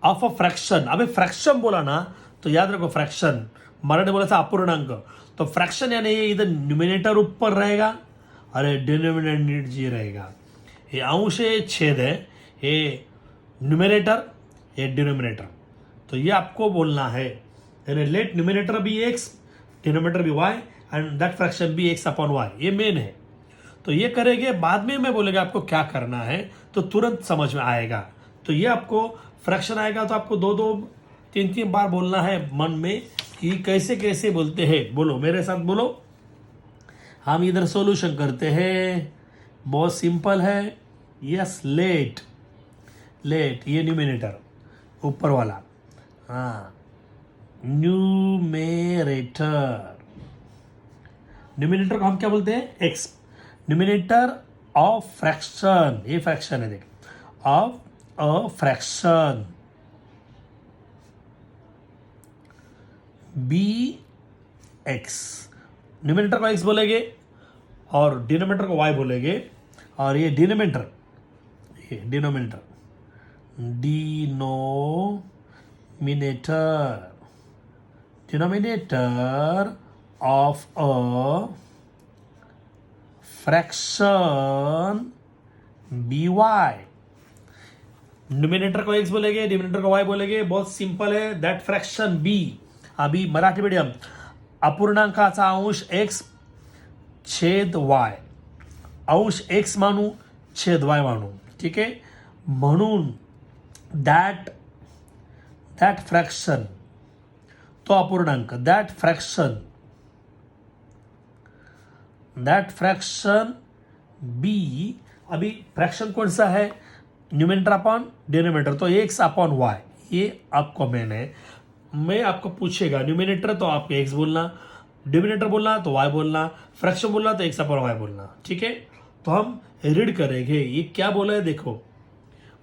of a fraction. अबे फ्रैक्शन बोला ना तो याद रखो, फ्रैक्शन मराठी बोला था अपूर्णांक, तो फ्रैक्शन यानी ये इधर न्यूमिनेटर ऊपर रहेगा और ये डिनोमिनेटर नीचे रहेगा। ये अंश है, छेद है, ये न्यूमिनेटर, ये डिनोमिनेटर। तो ये आपको बोलना है, लेट न्यूमिनेटर भी x, डिनोमिनेटर भी y एंड दैट फ्रैक्शन भी x/y, ये मेन है। तो ये करेंगे, बाद में मैं बोलेगा आपको क्या करना है, तो तुरंत समझ में आएगा। तो ये आपको फ्रैक्शन आएगा तो आपको 2-2, 3-3 बार बोलना है मन में कि कैसे कैसे बोलते हैं। बोलो मेरे साथ, बोलो हम इधर सॉल्यूशन करते हैं, बहुत सिंपल है। यस, लेट, लेट ये न्यूमिनेटर ऊपर वाला, हाँ, न्यूमेरेटर। न्यूमिनेटर को हम क्या बोलते हैं? एक्स। न्यूमिनेटर ऑफ फ्रैक्शन, ये फ्रैक्शन है, देख, of a fraction, be x. Numerator को एक्स बोलेंगे और डिनोमिनेटर को वाई बोलेंगे, और ये डिनोमिनेटर, ये denominator, denominator of a fraction be y. Numerator को एक्स बोलेंगे, डिनोमिनेटर को वाई बोलेंगे, बहुत सिंपल है। दैट फ्रैक्शन बी, अभी मराठी मीडियम, अपूर्णांकाचा अंश एक्स छेद वाय, अंश एक्स मानू, छेद वाय मानू, ठीक आहे। म्हणून दॅट फ्रॅक्शन, तो अपूर्णांक, दॅट फ्रॅक्शन बी, अभी फ्रैक्शन कौन सा है? न्यूमिनेटर अपॉन डिनोमिनेटर, तो एक्स अपॉन वाई, ये आपको मैं आपको पूछेगा न्यूमिनेटर तो आप एक्स बोलना, डिनोमिनेटर बोलना तो वाई बोलना, फ्रैक्शन बोलना तो एक्स अपॉन वाई बोलना, ठीक है। तो हम रीड करेंगे, ये क्या बोला है देखो,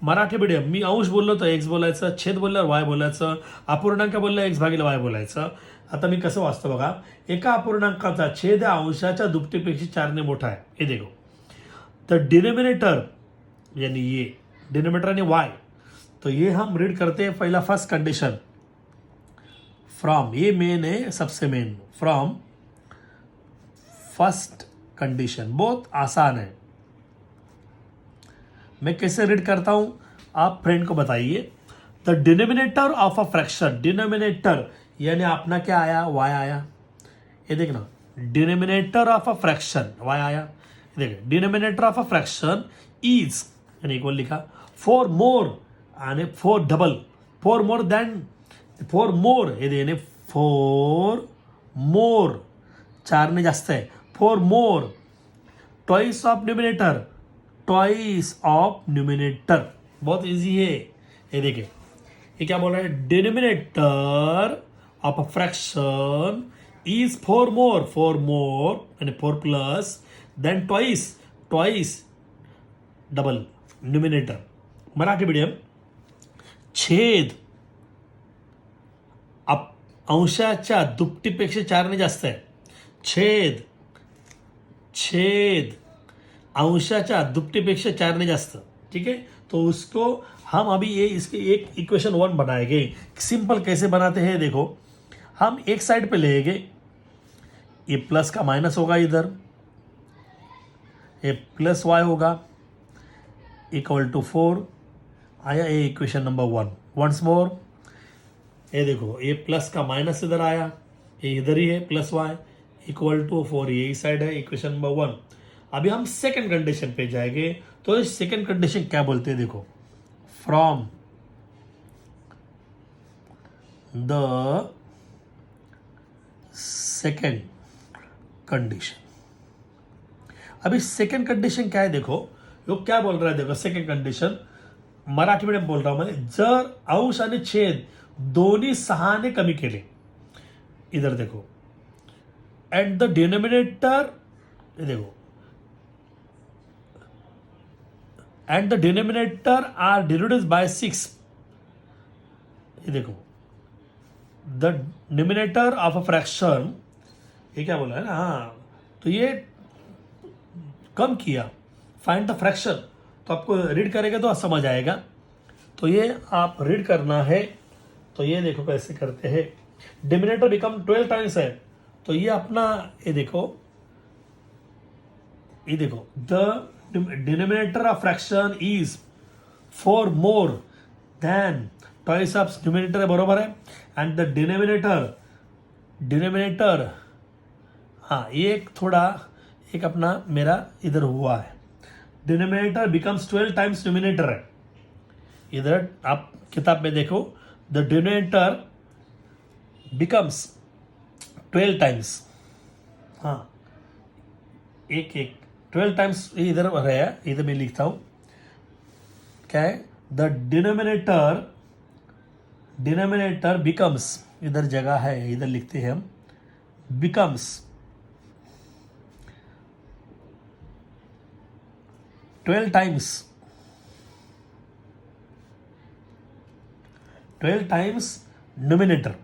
मराठी मीडियम, मी अंश बोललो तर एक्स बोलायचं, छेद बोलल्यावर वाय बोलायचं, अपूर्णांक बोलला एक्स भागिले वाय बोलायचं। आता मी कसं वाचतो बघा, एका अपूर्णांकाचा छेद अंशाच्या दुपटीपेक्षा 4 ने मोठा आहे, हे देखो। तर डिनोमिनेटर यानी ये डिनोमिनेटर यानी वाई, तो ये हम रीड करते हैं पहला फर्स्ट कंडीशन फ्रॉम, ये मेन है, सबसे मेन, फ्रॉम फर्स्ट कंडीशन, बहुत आसान है। मैं कैसे रीड करता हूं, आप फ्रेंड को बताइए। The denominator of a fraction, denominator यानी अपना क्या आया? वाई आया, ये देखना, denominator of a fraction Y आया, देखिए denominator of a fraction is, यानी इक्वल लिखा, फोर मोर आणि four double, four more than, four more, हे यानी फोर मोर, 4 ने जास्त है, four more, twice of numerator, twice of numerator, बहुत इजी है। ये देखिए, ये क्या बोल रहा है? Denominator of a fraction is four more यानी 4 plus then twice double numerator. Marathi medium, छेद अंशाच्या दुपटीपेक्षा 4 ने जास्त आहे, छेद अंशाच्या दुपटीपेक्षा 4 ने जास्त, ठीक है। तो उसको हम अभी ये इसके एक इक्वेशन 1 बनाएंगे। सिंपल कैसे बनाते हैं देखो, हम एक साइड पे लेंगे, ये प्लस का माइनस होगा, इधर ये प्लस वाई होगा, इक्वल टू 4 आया, ये इक्वेशन नंबर 1। वंस मोर, ये देखो, ये प्लस का माइनस इधर आया, ये इधर ही है, प्लस वाई इक्वल टू 4, ये इस साइड है, इक्वेशन नंबर 1। अभी हम सेकंड कंडीशन पे जाएंगे, तो इस सेकंड कंडीशन क्या बोलते हैं देखो, फ्रॉम द सेकंड कंडीशन। अभी सेकंड कंडीशन क्या है देखो, वो क्या बोल रहा है देखो, सेकंड कंडीशन मराठी मीडियम बोल रहा हूं मैं, जर अंश आणि छेद दोन्ही 6 ने कमी केले, इधर देखो, एट द डिनोमिनेटर, देखो, and the denominator are divided by 6, ये देखो, the denominator of a fraction, ये क्या बोला है ना, हाँ, तो ये कम किया, फाइंड द फ्रैक्शन, तो आपको रीड करेगा तो समझ आएगा। तो ये आप रीड करना है, तो ये देखो कैसे करते हैं, डिनोमिनेटर बिकम 12 टाइम्स है, तो ये अपना, ये देखो, the denominator of fraction is 4 more than twice of numerator है, बरोबर है। एंड द डिनोमिनेटर, हाँ, ये एक थोड़ा, एक अपना मेरा इधर हुआ है, डिनोमिनेटर बिकम्स 12 टाइम्स न्यूमिनेटर है, इधर आप किताब में देखो, द डिनोमिनेटर बिकम्स 12 टाइम्स, हाँ, एक एक 12 टाइम्स इधर है, इधर मैं लिखता हूँ क्या है, द डिनोमिनेटर बिकम्स, इधर जगह है इधर लिखते हैं हम, becomes 12 times 12 times numerator.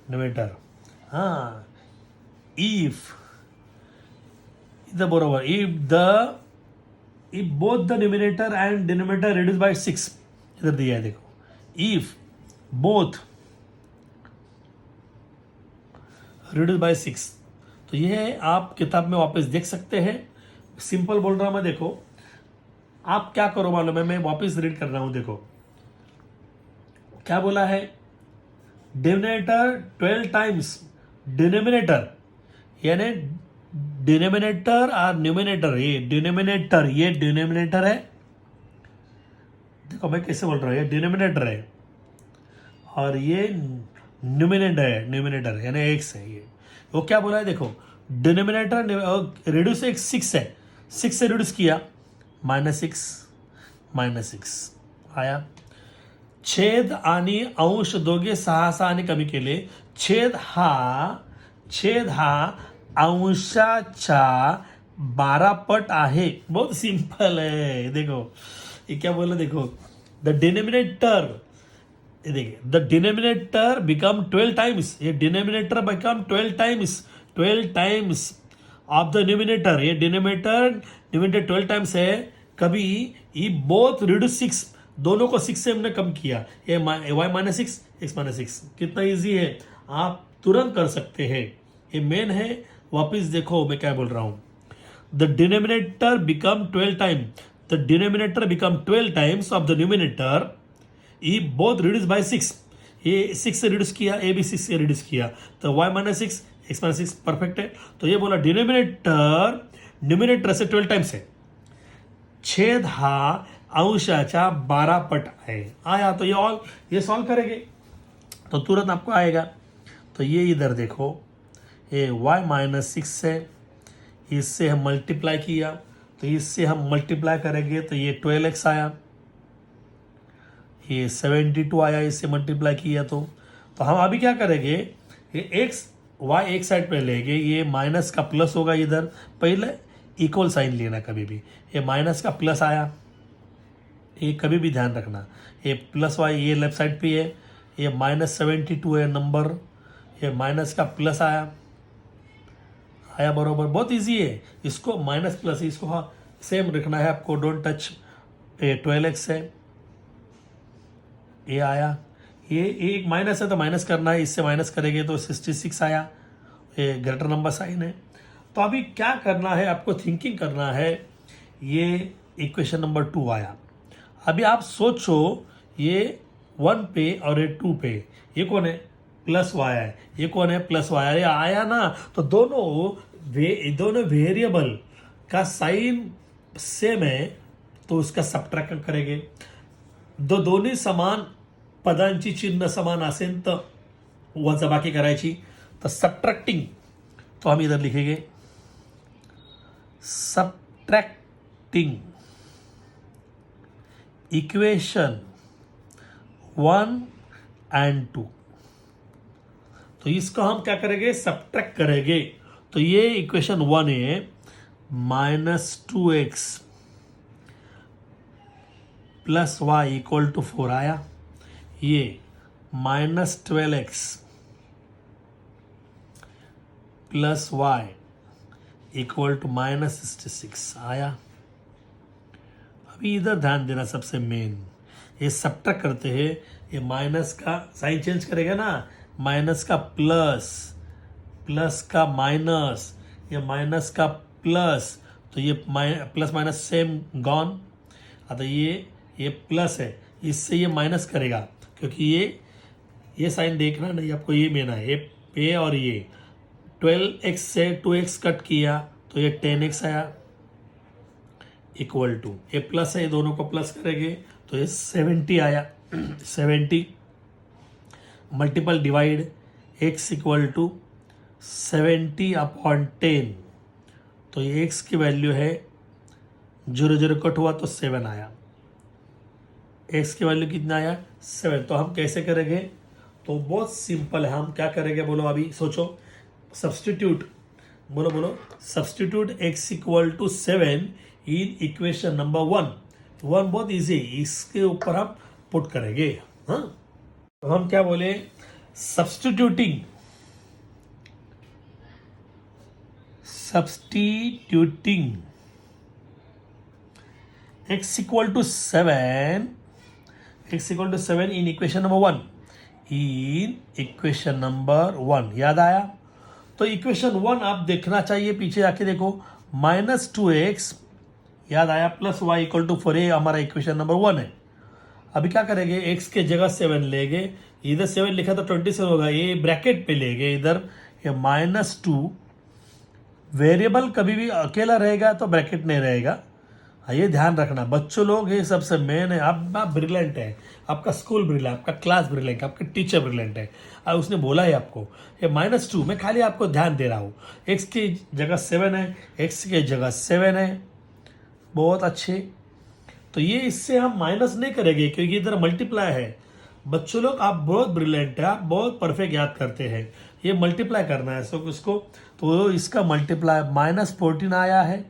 Numerator हाँ, इफ इधर बरोबर, if both the numerator and denominator reduced by 6, इधर दिया है देखो, if both reduced by 6, तो ये आप किताब में वापस देख सकते हैं। सिंपल बोल रहा हूं मैं, देखो आप क्या करो मालूम है, मैं वापस रीड कर रहा हूं, देखो क्या बोला है, डिनोमिनेटर 12 टाइम्स डिनोमिनेटर, यानी डिनोमिनेटर और न्यूमिनेटर, ये डिनोमिनेटर है, देखो मैं कैसे बोल रहा हूँ, ये डिनोमिनेटर है और ये न्यूमिनेटर यानी एक्स है। ये वो क्या बोला है देखो, डिनोमिनेटर रिड्यूस एक 6 है, 6 से रिड्यूस किया -6 आया, छेद आणि अंश दोघे 6 ने कमी केले, छेद हा अंशाच्या 12 पट आहे। बहुत सिंपल है, देखो ये क्या बोला, देखो द डिनोमिनेटर, ये देखिए द डिनोमिनेटर बिकम 12 टाइम्स, ये denominator become 12 times of the numerator, ये डिनोमिनेटर 12 टाइम्स है, कभी ये बोथ रिड्यूस 6, दोनों को 6 से हमने कम किया, ये y -6 x -6, कितना इजी है, आप तुरंत कर सकते हैं, ये मेन है। वापिस देखो मैं क्या बोल रहा हूं, the denominator become 12 time, the denominator become 12 times of the numerator, ये बोथ रिड्यूस बाय 6, ये 6 से रिड्यूस किया, ए भी 6 से रिड्यूस किया, तो y -6 x -6 परफेक्ट है। तो ये बोला डिनोमिनेटर न्यूमिनेटर से 12 टाइम्स है, छेद हा अंशाच्या 12 पट है, आया तो ये सॉल्व करेंगे तो तुरंत आपको आएगा। तो ये इधर देखो, ये y -6 है, इससे हम मल्टीप्लाई किया, तो इससे हम मल्टीप्लाई करेंगे तो ये 12x आया, ये 72 आया, इससे मल्टीप्लाई किया तो हम अभी क्या करेंगे, ये x y एक साइड पे लेंगे, ये माइनस का प्लस होगा इधर, पहले इक्वल साइन लेना कभी भी, ये माइनस का प्लस आया, ये कभी भी ध्यान रखना, ये प्लस y ये लेफ्ट साइड पे है, ये -72 है नंबर, ये माइनस का प्लस आया बरोबर, बहुत इजी है, इसको माइनस प्लस इसको हाँ सेम रखना है आपको, डोंट टच, ये 12x है, ये आया, ये एक माइनस है तो माइनस करना है, इससे माइनस करेंगे तो 66 आया, ये ग्रेटर नंबर साइन है। तो अभी क्या करना है आपको, थिंकिंग करना है, ये इक्वेशन नंबर 2 आया, अभी आप सोचो ये 1 पे और ये 2 पे, ये कौन है, प्लस वाई है, ये कौन है, प्लस वाई है, ये आया ना, तो दोनों वेरिएबल का साइन सेम है तो उसका सबट्रैक्ट करेंगे, दोन्ही समान पदांची चिन्ह समान असेल तर वजाबाकी करायची, तर सबट्रॅक्टिंग, तो हम इधर लिखेंगे सबट्रैक्टिंग इक्वेशन 1 and 2, तो इसको हम क्या करेंगे, सबट्रैक्ट करेंगे, तो ये इक्वेशन 1 है -2x plus y equal to 4 आया, ये -12x plus y equal to -66 आया। अभी इधर ध्यान देना, सबसे मेन ये सबट्रैक्ट करते हैं, ये माइनस का साइन चेंज करेगा ना, माइनस का प्लस, प्लस का माइनस, ये माइनस का प्लस, तो ये प्लस माइनस सेम गॉन, तो ये प्लस है, इससे ये माइनस करेगा, क्योंकि ये साइन देखना नहीं आपको, ये मेना है, ये और ये 12x से 2x कट किया तो ये 10x आया, इक्वल टू ये प्लस है, ये दोनों को प्लस करेंगे तो ये 70 आया 70, multiple divide x equal to 70/10, तो ये x की वैल्यू है, 0 कट हुआ तो 7 आया, x की वैल्यू कितना आया 7। तो हम कैसे करेंगे, तो बहुत सिंपल है, हम क्या करेंगे बोलो, अभी सोचो, सब्सटीट्यूट, बोलो substitute x equal to 7 in equation number 1। बहुत इजी, इसके ऊपर हम पुट करेंगे। हाँ, तो हम क्या बोले, substituting x equal to 7, in equation number 1, याद आया। तो इक्वेशन 1 आप देखना चाहिए, पीछे जाके देखो, -2x, याद आया, प्लस y इक्वल टू 4, हमारा इक्वेशन नंबर 1 है। अभी क्या करेंगे, x के जगह 7 लेंगे, इधर 7 लिखा तो 27 होगा, ये ब्रैकेट पे लेंगे, इधर ये -2, वेरिएबल कभी भी अकेला रहेगा तो ब्रैकेट नहीं रहेगा। ये ध्यान रखना, बच्चों लोग ये सबसे मेन है। आप ब्रिलियंट है, आपका स्कूल ब्रिलियंट, आपका क्लास ब्रिलियंट, आपका टीचर ब्रिलियंट है, और उसने बोला है आपको ये -2, मैं खाली आपको ध्यान दे रहा हूँ। x की जगह 7 है, x की जगह 7 है, बहुत अच्छे। तो ये इससे हम माइनस नहीं करेंगे क्योंकि इधर मल्टीप्लाई है। बच्चों लोग आप बहुत ब्रिलियंट है, आप बहुत परफेक्ट याद करते हैं। ये मल्टीप्लाई करना है सो इसको, तो इसका मल्टीप्लाई -14 आया है,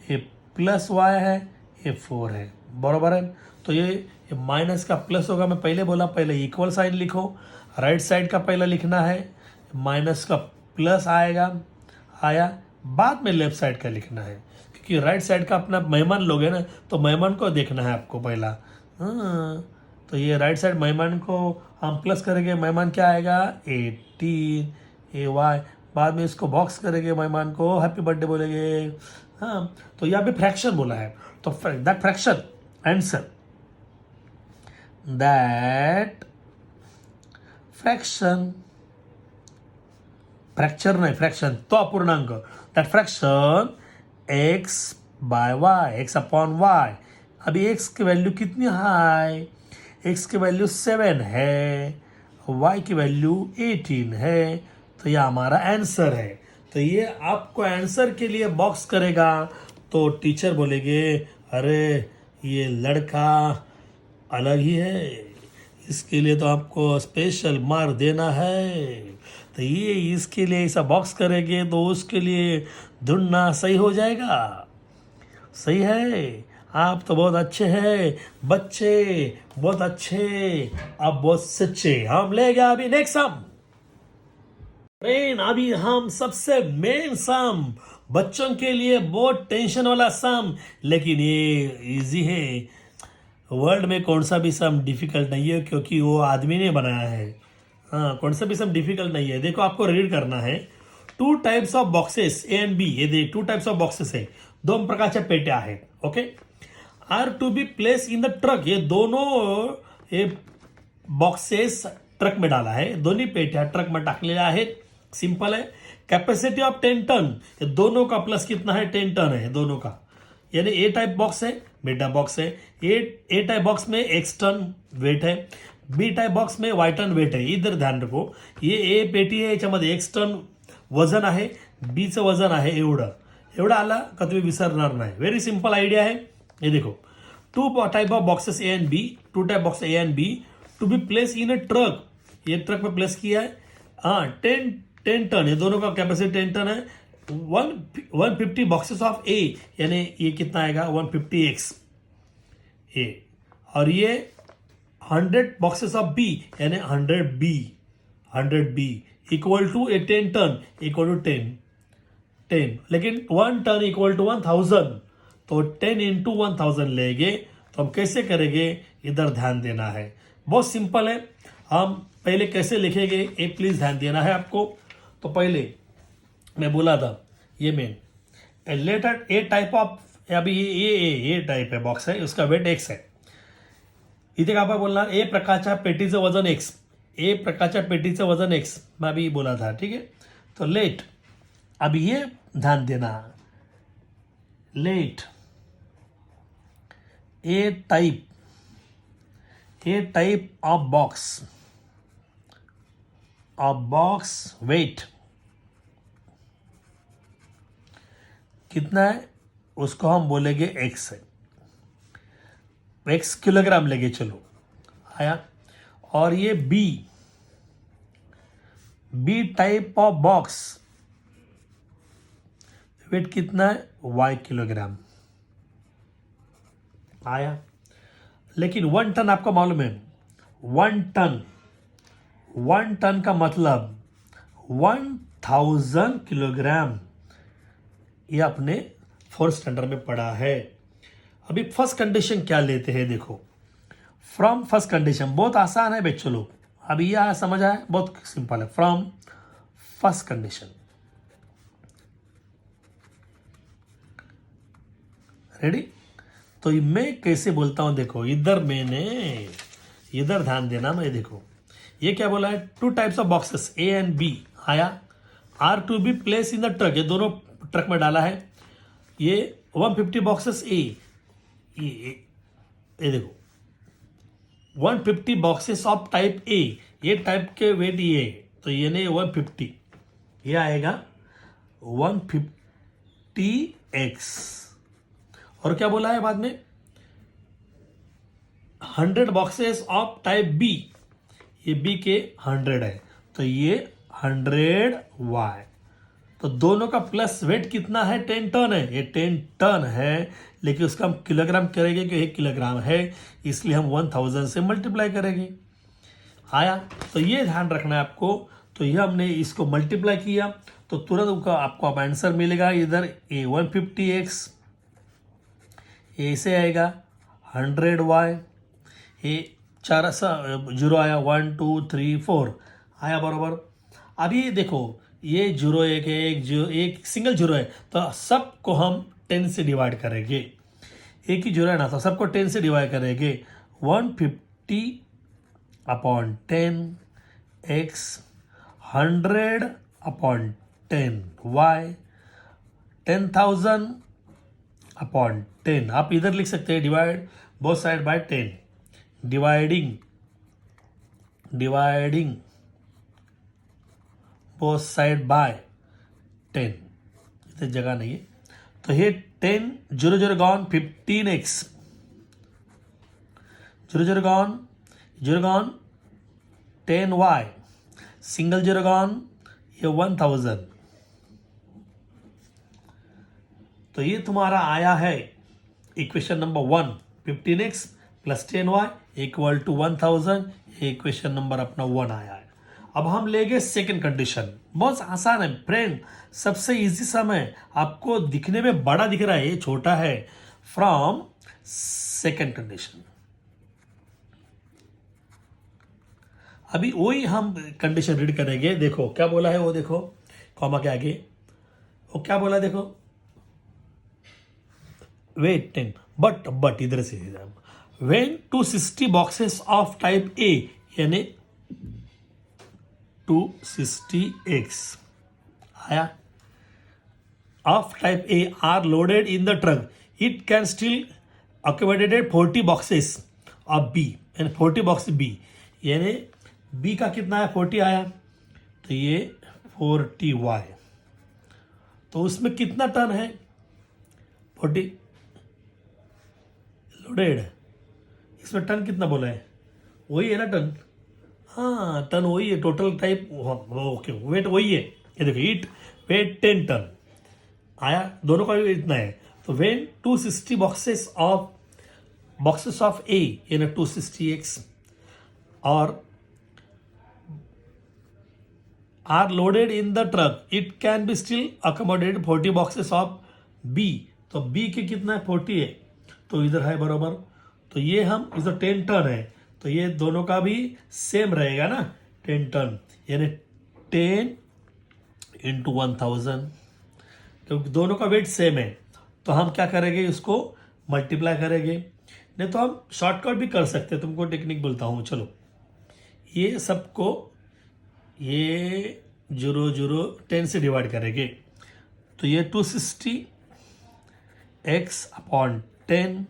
ये प्लस वाई है, ये 4 है, बराबर है। तो ये माइनस का प्लस होगा, मैं पहले बोला, पहले इक्वल साइन लिखो, राइट साइड का पहला लिखना है, माइनस का प्लस आया, बाद में लेफ्ट साइड का लिखना है, क्योंकि राइट साइड का अपना मेहमान लोग है ना, तो मेहमान को देखना है आपको पहला। हाँ, तो ये राइट साइड मेहमान को हम प्लस करेंगे, मेहमान क्या आएगा 18 AY, बाद में इसको बॉक्स करेंगे, मेहमान को हैप्पी बर्थडे बोलेंगे। हाँ, तो यहाँ पे फ्रैक्शन बोला है, तो that fraction answer, that fraction, fracture नहीं फ्रैक्शन, तो अपूर्णांक, that fraction x by y, x upon y। अभी x की वैल्यू कितनी है, x की वैल्यू 7 है, y की वैल्यू 18 है, तो ये हमारा आंसर है। तो ये आपको आंसर के लिए बॉक्स करेगा, तो टीचर बोलेंगे अरे ये लड़का अलग ही है, इसके लिए तो आपको स्पेशल मार्क देना है। तो ये इसके लिए ऐसा बॉक्स करेंगे तो उसके लिए ढूंढना सही हो जाएगा। सही है, आप तो बहुत अच्छे हैं बच्चे, बहुत अच्छे, आप बहुत सच्चे। हम ले गया अभी नेक्स्ट सम, फ्रेंड, अभी हम सबसे मेन सम, बच्चों के लिए बहुत टेंशन वाला सम, लेकिन ये इजी है। वर्ल्ड में कौन सा भी सम डिफिकल्ट नहीं है, क्योंकि वो आदमी ने बनाया है। हाँ, कौन सा भी सम डिफिकल्ट नहीं है। देखो, आपको रीड करना है, 2 types of boxes A and B, ये देख 2 टाइप्स ऑफ बॉक्सेस है, 2 प्रकारच्या पेट्या आहेत, okay, are to be place in the truck. ये दोनों ये बॉक्सेस ट्रक में डाला है, दोन्ही पेट्या ट्रक में टाकलेल्या आहेत। सिंपल है, कैपेसिटी ऑफ 10 टन, ये दोनों का प्लस कितना है 10 टन है दोनों का, यानी ए टाइप बॉक्स है, बीटा बॉक्स है। ए टाइप बॉक्स में x टन वेट है, बी टाइप बॉक्स में y टन वेट है। इधर ध्यान रखो, ये ए पेटी आहे, याच्यामध्ये x टन वजन आहे, बीचं वजन आहे एवढं आला का तुम्ही विसरणार नाही। व्हेरी सिंपल आयडिया है। ये देखो, 2 type of boxes A and B, 2 type box A and B to be place in a truck, ये ट्रक में प्लेस किया है। हाँ, 10 टन, ये दोनों का कैपेसिटी 10 टन है। 150 बॉक्सेस ऑफ ए, यानी ये कितना आएगा 150x ए, और ये 100 बॉक्सेस ऑफ बी, यानी 100b equal to 10 ton equal to 10, लेकिन 1 टन इक्वल टू 1000, तो 10 इंटू 1000 लेंगे। तो हम कैसे करेंगे, इधर ध्यान देना है, बहुत सिंपल है। हम पहले कैसे लिखेंगे, एक प्लीज ध्यान देना है आपको। तो पहले मैं बोला था, ये main letter A type of, अभी ये टाइप है बॉक्स है, उसका वेट x है। इथे का आपण बोलणार, ए प्रकारच्या पेटीचं वजन x, ए प्रकारच्या पेटीचं वजन x, मैं अभी बोला था, ठीक है। तो लेट, अब ये ध्यान देना, let A type of box, of box weight कितना है, उसको हम बोलेंगे एक्स है, एक्स किलोग्राम लेंगे, चलो आया। और ये B type of box weight कितना है, वाई किलोग्राम आया। लेकिन 1 टन आपको मालूम है, 1 टन, 1 टन का मतलब 1000 किलोग्राम, ये अपने 4th स्टैंडर्ड में पढ़ा है। अभी फर्स्ट कंडीशन क्या लेते हैं, देखो फ्रॉम फर्स्ट कंडीशन, बहुत आसान है बच्चों लोग, अभी यह समझ आया, बहुत सिंपल है। From first condition, ready. तो मैं कैसे बोलता हूं, देखो इधर मैंने, इधर ध्यान देना, मैं देखो ये क्या बोला है, 2 types of boxes A and B आया, are to be place in the truck, ये दोनों ट्रक में डाला है। ये 150 बॉक्सेस ए, ये देखो 150 बॉक्सेस ऑफ टाइप ए, ये टाइप के वेट ये, तो ये नहीं 150, ये आएगा 150x। और क्या बोला है बाद में, 100 बॉक्सेस ऑफ टाइप बी, ये बी के 100 है, तो ये 100y। तो दोनों का प्लस वेट कितना है, 10 टन है, ये 10 टन है, लेकिन उसका हम किलोग्राम करेंगे कि 1 किलोग्राम है, इसलिए हम 1000 से मल्टीप्लाई करेंगे आया। तो ये ध्यान रखना है आपको। तो ये हमने इसको मल्टीप्लाई किया तो तुरंत उनका आपको अब आंसर मिलेगा, इधर ए 150x, ऐसे आएगा 100y, ये 4 जीरो आया, 1 2 3 4 आया बराबर। अभी देखो ये जीरो एक सिंगल जीरो है, तो सबको हम 10 से डिवाइड करेंगे, एक ही जीरो है ना, तो सबको 10 से डिवाइड करेंगे, 150 upon 10 x, 100 upon 10 y, 10,000 upon 10, आप इधर लिख सकते हैं divide both side by 10, dividing both side by 10, इतनी जगह नहीं है, तो ये 10 zero zero gone 15x, zero gone 10y, single zero gone ये 1000। तो ये तुम्हारा आया है equation number 1, 15x plus 10y equal to 1000, ये इक्वेशन नंबर अपना 1 आया है। अब हम लेंगे सेकंड कंडीशन, बहुत आसान है फ्रेंड, सबसे इजी सम है, आपको दिखने में बड़ा दिख रहा है, ये छोटा है। फ्रॉम सेकंड कंडीशन, अभी वही हम कंडीशन रीड करेंगे, देखो क्या बोला है वो, देखो कॉमा के आगे वो क्या बोला, देखो वेट 10 बट इधर से when 260 boxes of type A, यानी 260x आया, of type A are loaded in the truck, it can still accommodated 40 boxes of B, यानी 40 बॉक्स बी, यानी बी का कितना है 40 आया, तो ये 40y, तो उसमें कितना टन है 40 लोडेड, इसमें टन कितना बोला है, वही है ना टन, हाँ टन वही है, टोटल टाइप ओके, वेट वही है, ये देखो इट वेट 10 टन आया, दोनों का भी इतना है। तो वेन 260 बॉक्सेस ऑफ ए, यानी 260x, और are loaded in the truck, it can be still accommodate 40 boxes of B, तो बी के कितना है 40 है, तो इधर है बराबर, तो ये हम इधर 10 टन है, तो ये दोनों का भी सेम रहेगा ना 10 टन, यानी 10 इंटू 1000, क्योंकि दोनों का वेट सेम है, तो हम क्या करेंगे, इसको मल्टीप्लाई करेंगे, नहीं तो हम शॉर्टकट भी कर सकते हैं, तुमको टेक्निक बोलता हूँ, चलो ये सबको ये 10 से डिवाइड करेंगे, तो ये 260x upon 10,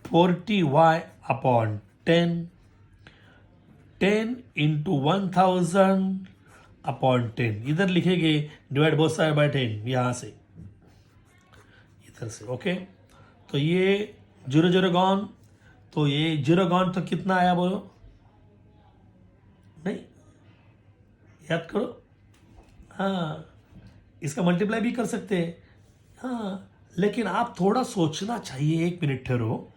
40y upon 10, 10 into 1000 upon 10, इधर लिखेंगे डिवाइड बोथ साइड बाय 10, यहाँ से इधर से। ओके, तो ये 0 0 गॉन, तो ये 0 गॉन तो कितना आया बोलो, नहीं याद करो। हाँ, इसका मल्टीप्लाई भी कर सकते हैं। हाँ, लेकिन आप थोड़ा सोचना चाहिए, 1 मिनट ठहरो।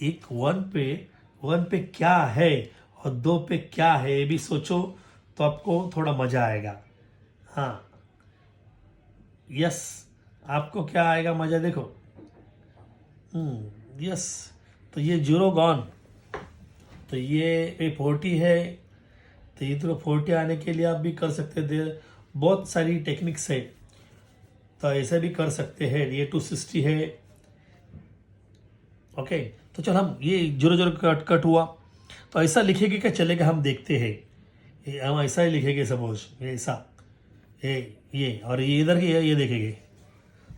एक 1 पे क्या है और 2 पे क्या है, ये भी सोचो तो आपको थोड़ा मजा आएगा। हाँ, यस, आपको क्या आएगा मजा, देखो। यस, तो ये 0 गॉन, तो ये 40 है, तो ये तो 40 आने के लिए आप भी कर सकते थे, बहुत सारी टेक्निक्स है, तो ऐसे भी कर सकते हैं। ये 260 है। ओके, तो चल हम ये 0 0 कट हुआ, तो ऐसा लिखेंगे क्या चलेगा, हम देखते हैं। हम ऐसा ही लिखेंगे, सपोज ये ऐसा, ये और ये इधर की ये देखेंगे,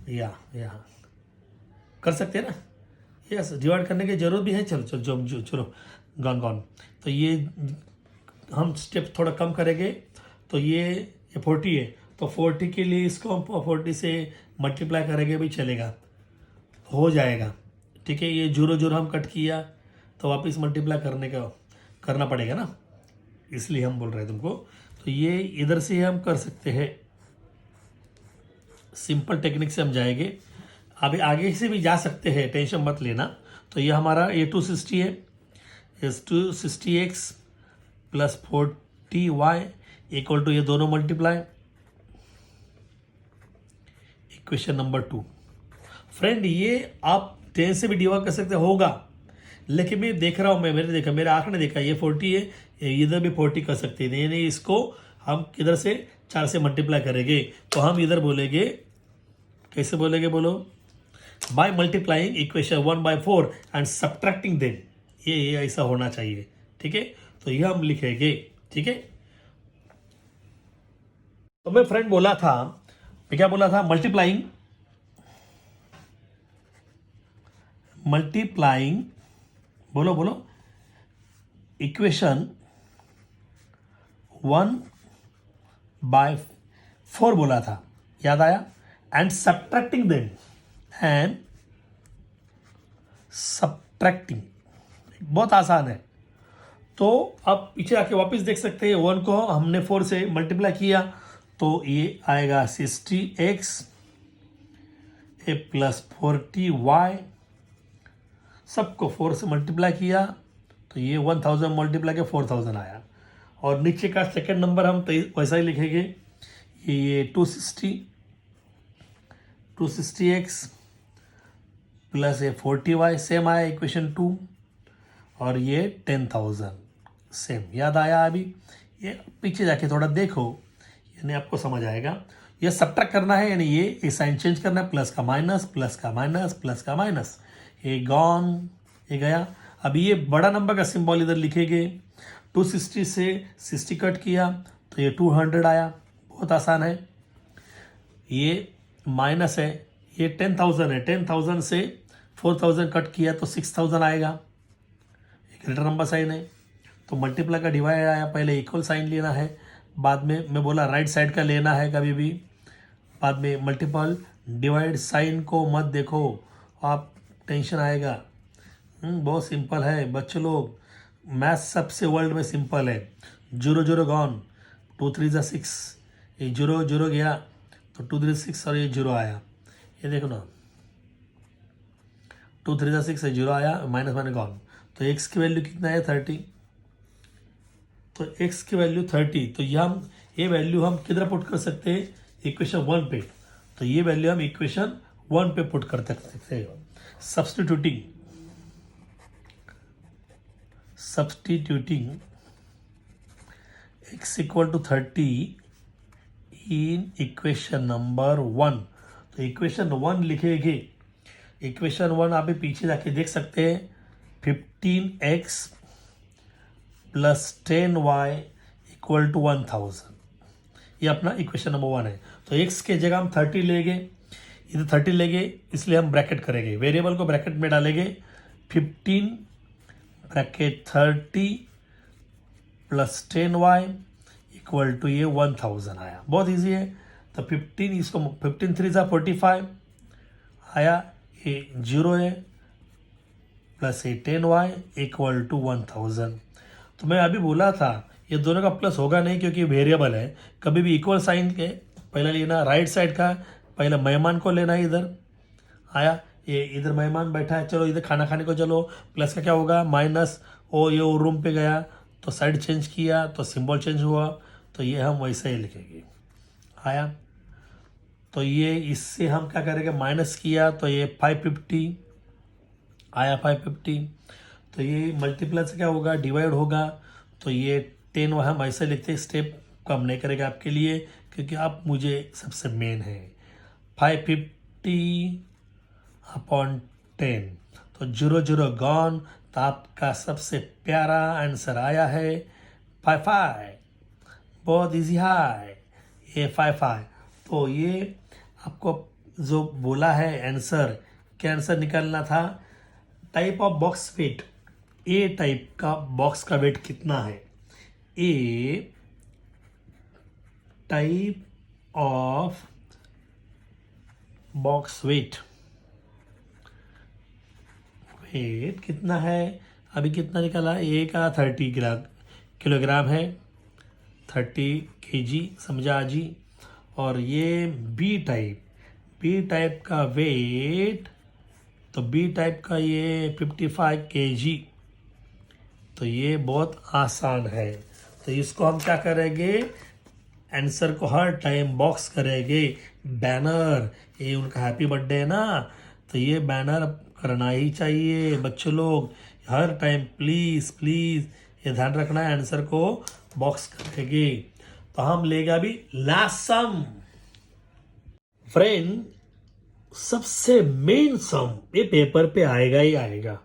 यहाँ कर सकते हैं ना। यस, डिवाइड करने की जरूरत भी है। चलो चलो जो चलो गॉन गॉन, तो ये हम स्टेप थोड़ा कम करेंगे, तो ये 40 है, तो 40 के लिए इसको हम 40 से मल्टीप्लाई करेंगे भी चलेगा, हो जाएगा। ठीक है, ये 0 0 हम कट किया, तो वापस मल्टीप्लाई करना पड़ेगा ना, इसलिए हम बोल रहे हैं तुमको। तो ये इधर से हम कर सकते हैं, सिंपल टेक्निक से हम जाएंगे। अभी आगे से भी जा सकते हैं, टेंशन मत लेना। तो ये हमारा ये 260 है, इस 260x plus 40y equal to ये दोनों मल्टीप्लाई, इक्वेशन नंबर 2। फ्रेंड, ये आप 10 से भी डिवाइड कर सकते होगा, लेकिन मैं देख रहा हूँ, मेरे आंख ने देखा ये 40 है, इधर भी 40 कर सकते हैं। नहीं, इसको हम किधर से 4 से मल्टीप्लाई करेंगे, तो हम इधर बोलेंगे, कैसे बोलेंगे बोलो, by multiplying equation 1/4 and subtracting them. ये ऐसा होना चाहिए। ठीक है, तो ये हम लिखेंगे। ठीक है, तो मैं फ्रेंड बोला था, मैं क्या बोला था, मल्टीप्लाइंग बोलो बोलो, इक्वेशन 1/4 बोला था, याद आया। एंड सब्ट्रैक्टिंग देम, बहुत आसान है। तो आप पीछे आके वापस देख सकते हैं, 1 को हमने 4 से मल्टीप्लाई किया, तो ये आएगा 60x ए प्लस 40y, सबको 4 से मल्टीप्लाई किया, तो ये 1000 मल्टीप्लाई के 4000 आया। और नीचे का सेकंड नंबर हम वैसा ही लिखेंगे, ये 260x प्लस ये 40y सेम आया, इक्वेशन 2, और ये 10,000 सेम, याद आया। अभी ये पीछे जाके थोड़ा देखो, यानी आपको समझ आएगा। ये सब्ट्रैक्ट करना है, यानी ये साइन चेंज करना है, प्लस का माइनस, प्लस का माइनस, प्लस का माइनस, ये गॉन, ये गया। अभी ये बड़ा नंबर का सिंबल इधर लिखेंगे, 260 से 60 कट किया, तो ये 200 आया, बहुत आसान है। ये माइनस है, ये 10,000 है, 10,000 से 4,000 कट किया, तो 6,000 आएगा, एक ग्रेटर नंबर साइन है। तो मल्टीप्लाई का डिवाइड आया, पहले इक्वल साइन लेना है, बाद में मैं बोला राइट साइड का लेना है कभी भी, बाद में मल्टीपल डिवाइड साइन को मत देखो, आप टेंशन आएगा। बहुत सिंपल है बच्चों लोग, मैथ्स सबसे वर्ल्ड में सिंपल है। 0 0 गॉन, 2 3 जा 6, ये 0 0 गया, तो 2 3 6 और ये 0 आया, ये देखो ना, 2 3 जा 6 है, 0 आया, माइनस माइनस गॉन। तो x की वैल्यू कितना है, 30, तो x की वैल्यू 30, तो ये वैल्यू हम किधर पुट कर सकते हैं, इक्वेशन 1 पे, तो ये वैल्यू हम इक्वेशन 1 पे पुट कर सकते हैं। Substituting x equal to 30 in equation number 1, तो इक्वेशन 1 लिखेंगे। इक्वेशन 1 आप पीछे जाके देख सकते हैं, 15x plus 10y equal to 1000, ये अपना इक्वेशन नंबर 1 है। तो x के जगह हम 30 लेंगे, इधर 30 लेंगे, इसलिए हम ब्रैकेट करेंगे, वेरिएबल को ब्रैकेट में डालेंगे, 15 bracket 30 plus 10y equal to ये 1000 आया। बहुत इजी है। तो 15 इसको 15 3 सा 45 आया, ये 0 है, प्लस ये 10y इक्वल टू 1000। तो मैं अभी बोला था ये दोनों का प्लस होगा नहीं क्योंकि वेरिएबल है। कभी भी इक्वल साइन के पहले लेना राइट साइड का, पहले मेहमान को लेना है। इधर आया, ये इधर मेहमान बैठा है, चलो इधर खाना खाने को चलो, प्लस का क्या होगा माइनस, ओ ये वो रूम पे गया तो साइड चेंज किया तो सिंबल चेंज हुआ, तो ये हम वैसे ही लिखेंगे। आया, तो ये इससे हम क्या करेंगे, माइनस किया तो ये 550 आया, 550। तो ये मल्टीप्लाई से क्या होगा, डिवाइड होगा, तो ये 10 हम ऐसे लिखते हैं। स्टेप कम नहीं करेगा आपके लिए क्योंकि आप मुझे सबसे मेन है। 550 अपॉन 10, तो 0 गॉन। तो आपका सबसे प्यारा आंसर आया है 55। बहुत इजी है ये 55। तो ये आपको जो बोला है आंसर, क्या आंसर निकालना था, type of box weight, A type का बॉक्स का वेट कितना है, A type of box weight, weight कितना है, अभी कितना निकाला, ए का 30 किलोग्राम है, 30 kg, समझा जी। और ये बी टाइप का वेट, तो बी टाइप का ये 55 kg। तो ये बहुत आसान है। तो इसको हम क्या करेंगे, आंसर को हर टाइम बॉक्स करेंगे। बैनर, ये उनका हैप्पी बर्थडे है ना, तो ये बैनर करना ही चाहिए बच्चों लोग हर टाइम। प्लीज प्लीज ये ध्यान रखना है, आंसर को बॉक्स करेंगे। तो हम लेंगे अभी लास्ट सम। फ्रेंड, सबसे मेन सम ये पेपर पे आएगा ही आएगा,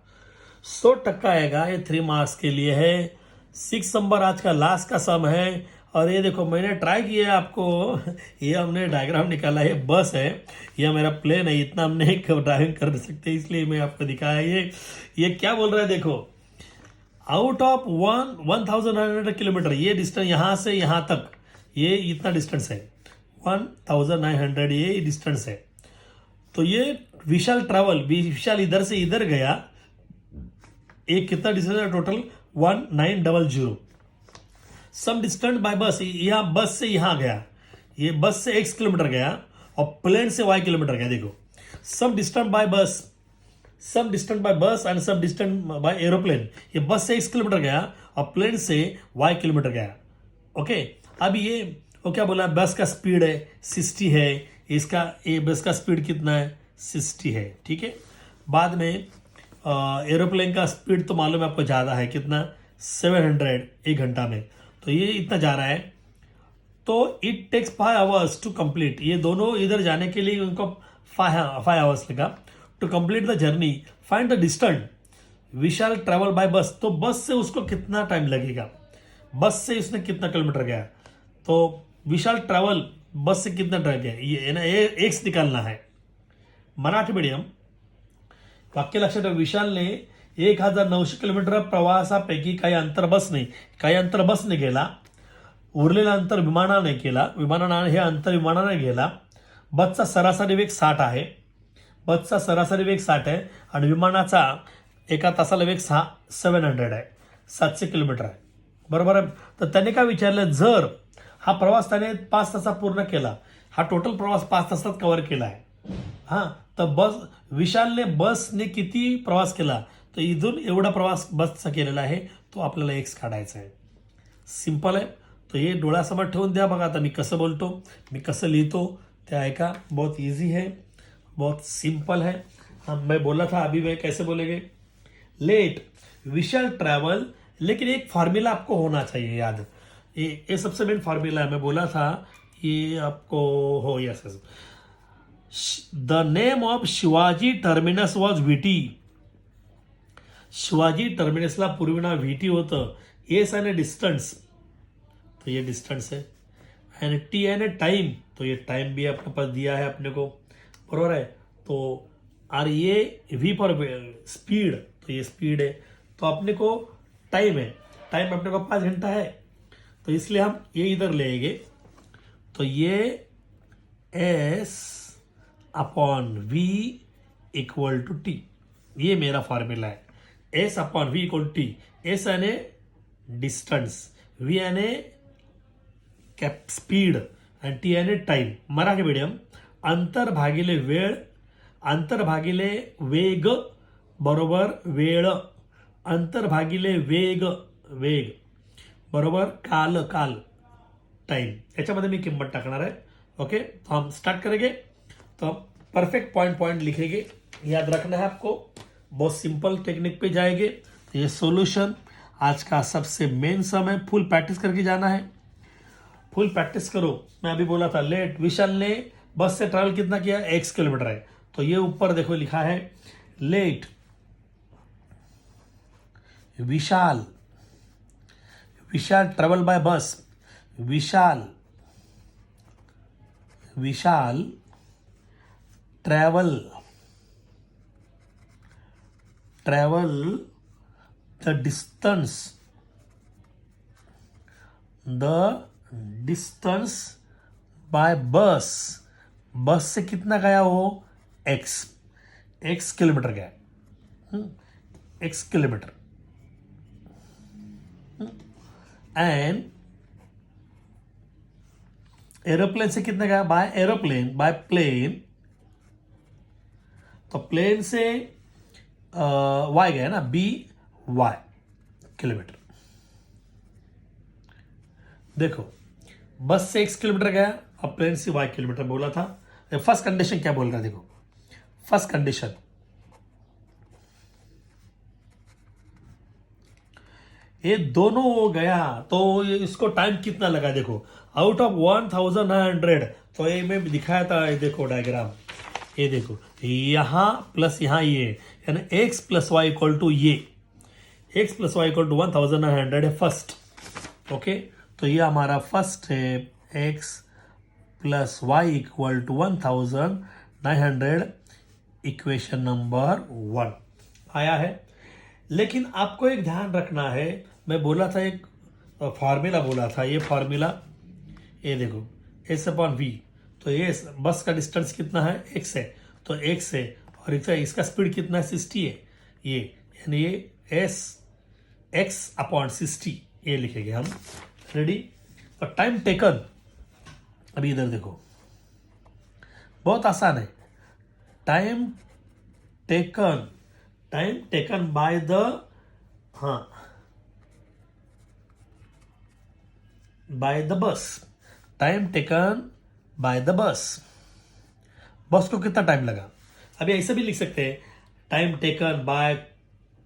100% आएगा। ये 3 मार्क्स के लिए है। 6 नंबर आज का लास्ट का सम है। और ये देखो मैंने ट्राई किया आपको, ये हमने डायग्राम निकाला है, बस है, ये मेरा प्लेन है, इतना हम नहीं ड्राइविंग कर सकते इसलिए मैं आपको दिखाया। ये क्या बोल रहा है देखो, आउट ऑफ 1900 किलोमीटर, ये डिस्टेंस यहाँ से यहाँ तक, ये इतना डिस्टेंस है 1900, ये डिस्टेंस है। तो ये विशाल ट्रैवल, विशाल इधर से इधर गया, एक कितना डिस्टेंस है टोटल 1900। सम डिस्टेंस बाय बस, यहाँ बस से यहाँ गया, ये बस से x किलोमीटर गया और प्लेन से y किलोमीटर गया। देखो सम distance by bus, some distance by bus and some distance by aeroplane. ये बस से x किलोमीटर गया और प्लेन से y किलोमीटर गया। ओके, अब ये वो क्या बोला, बस का स्पीड है 60 है, इसका ये बस का स्पीड कितना है 60 है, ठीक है। बाद में एरोप्लेन का स्पीड तो मालूम है आपको ज़्यादा है, कितना 700 एक घंटा में, तो ये इतना जा रहा है। तो it takes 5 hours to complete, ये दोनों इधर जाने के लिए उनको 5 आवर्स लगा to complete the journey. Find the distance Vishal travel by bus, तो बस से उसको कितना टाइम लगेगा, बस से उसने कितना किलोमीटर गया, तो विशाल ट्रॅव्हल बस से कितना ट्रॅक है ये ना, एक्स निकालना है। मराठी मीडियम वाक्य लक्षात ठेवा, विशालने 1900 किलोमीटर प्रवासापैकी काही अंतर बसने गेला, उरलेलं अंतर विमानाने केला, विमानाने हे अंतर विमानाने गेला। बसचा सरासरी वेग 60 आहे, बसचा सरासरी वेग 60 आहे आणि विमानाचा एका तासाला वेग 700 आहे, 700 किलोमीटर आहे, बरोबर आहे। तर त्याने काय विचारलं, जर हा प्रवास त्याने 5 तासात पूर्ण केला, हा टोटल प्रवास 5 तासात कव्हर केला आहे, हां, तर विशालने बसने किती प्रवास केला, तर इथून एवढा प्रवास बसचा केलेला आहे, तो आपल्याला एक्स काढायचा आहे। सिंपल आहे। तो ये डोळ्यासमोर ठेवून द्या, बघा आता मी कसं बोलतो, मी कसं लिहितो ते ऐका, बहुत इजी है, बहुत सिंपल है। हम मैं बोला था अभी मैं कैसे बोलेंगे, लेट विशाल ट्रैवल, लेकिन एक फार्मूला आपको होना चाहिए याद, ये सबसे मेन फार्मूला है। मैं बोला था ये आपको हो, yes yes, the name of Shivaji terminus was V T, शिवाजी टर्मिनसला पूर्वी नाव व्हीटी होतं। एस यानी डिस्टेंस, तो ये डिस्टेंस है, एंड टी यानी टाइम, तो ये टाइम भी अपने पास दिया है अपने को, बरोबर है। तो और ये वी फॉर स्पीड, तो ये स्पीड है, तो अपने को टाइम है। टाइम अपने को 5 घंटा है, तो इसलिए हम ये इधर लेंगे। तो ये S upon V equal to T, ये मेरा फॉर्मूला है। S upon V equal to T. S यानी डिस्टन्स, वी यानी कॅप स्पीड आणि टी यानी टाइम। मराठी मीडियम अंतर भागिले वेळ, अंतर भागिले वेग बरोबर वेळ, अंतर भागिले वेग वेग बरोबर काल काल टाइम, याच्यामध्ये मी किंमत टाकणार आहे। ओके, तो हम स्टार्ट करेंगे। तो परफेक्ट पॉइंट पॉइंट लिखेंगे, याद रखना है आपको, बहुत सिंपल टेक्निक पे जाएंगे। तो ये सॉल्यूशन आज का सबसे मेन सम है, फुल प्रैक्टिस करके जाना है, फुल प्रैक्टिस करो। मैं अभी बोला था लेट, विशाल ने बस से ट्रैवल कितना किया, x किलोमीटर है। तो ये ऊपर देखो लिखा है let Vishal, Vishal travel by bus, Vishal Vishal travel the distance by bus, bus से कितना गया वो, x किलोमीटर गया, x किलोमीटर। एंड एरोप्लेन से कितना गया, बाय एरोप्लेन, बाय प्लेन, तो प्लेन से y गया ना, by किलोमीटर। देखो बस से x किलोमीटर गया, अब प्लेन से y किलोमीटर बोला था। फर्स्ट कंडीशन क्या बोल रहा है, देखो फर्स्ट कंडीशन, ये दोनों हो गया तो ये इसको टाइम कितना लगा, देखो आउट ऑफ 1900, तो ये मैं दिखाया था, ये देखो डायग्राम, ये देखो यहां प्लस यहां ये, यानी x plus y equal to ये, x plus y equal to 1900 है फर्स्ट। ओके, तो ये हमारा फर्स्ट है, x plus y equal to 1900, equation number 1 आया है। लेकिन आपको एक ध्यान रखना है, मैं बोला था एक फार्मूला बोला था, ये फार्मूला ये देखो एस अपॉन वी, तो ये बस का डिस्टेंस कितना है, x है, तो x है, और इसका स्पीड कितना है, 60 है, ये यानी ये एस x अपॉन 60 ये लिखेंगे हम। रेडी, और टाइम टेकन, अभी इधर देखो बहुत आसान है, टाइम टेकन बाय द, हाँ by the bus, time taken by the bus, बस को कितना टाइम लगा। अभी ऐसे भी लिख सकते हैं, time taken bye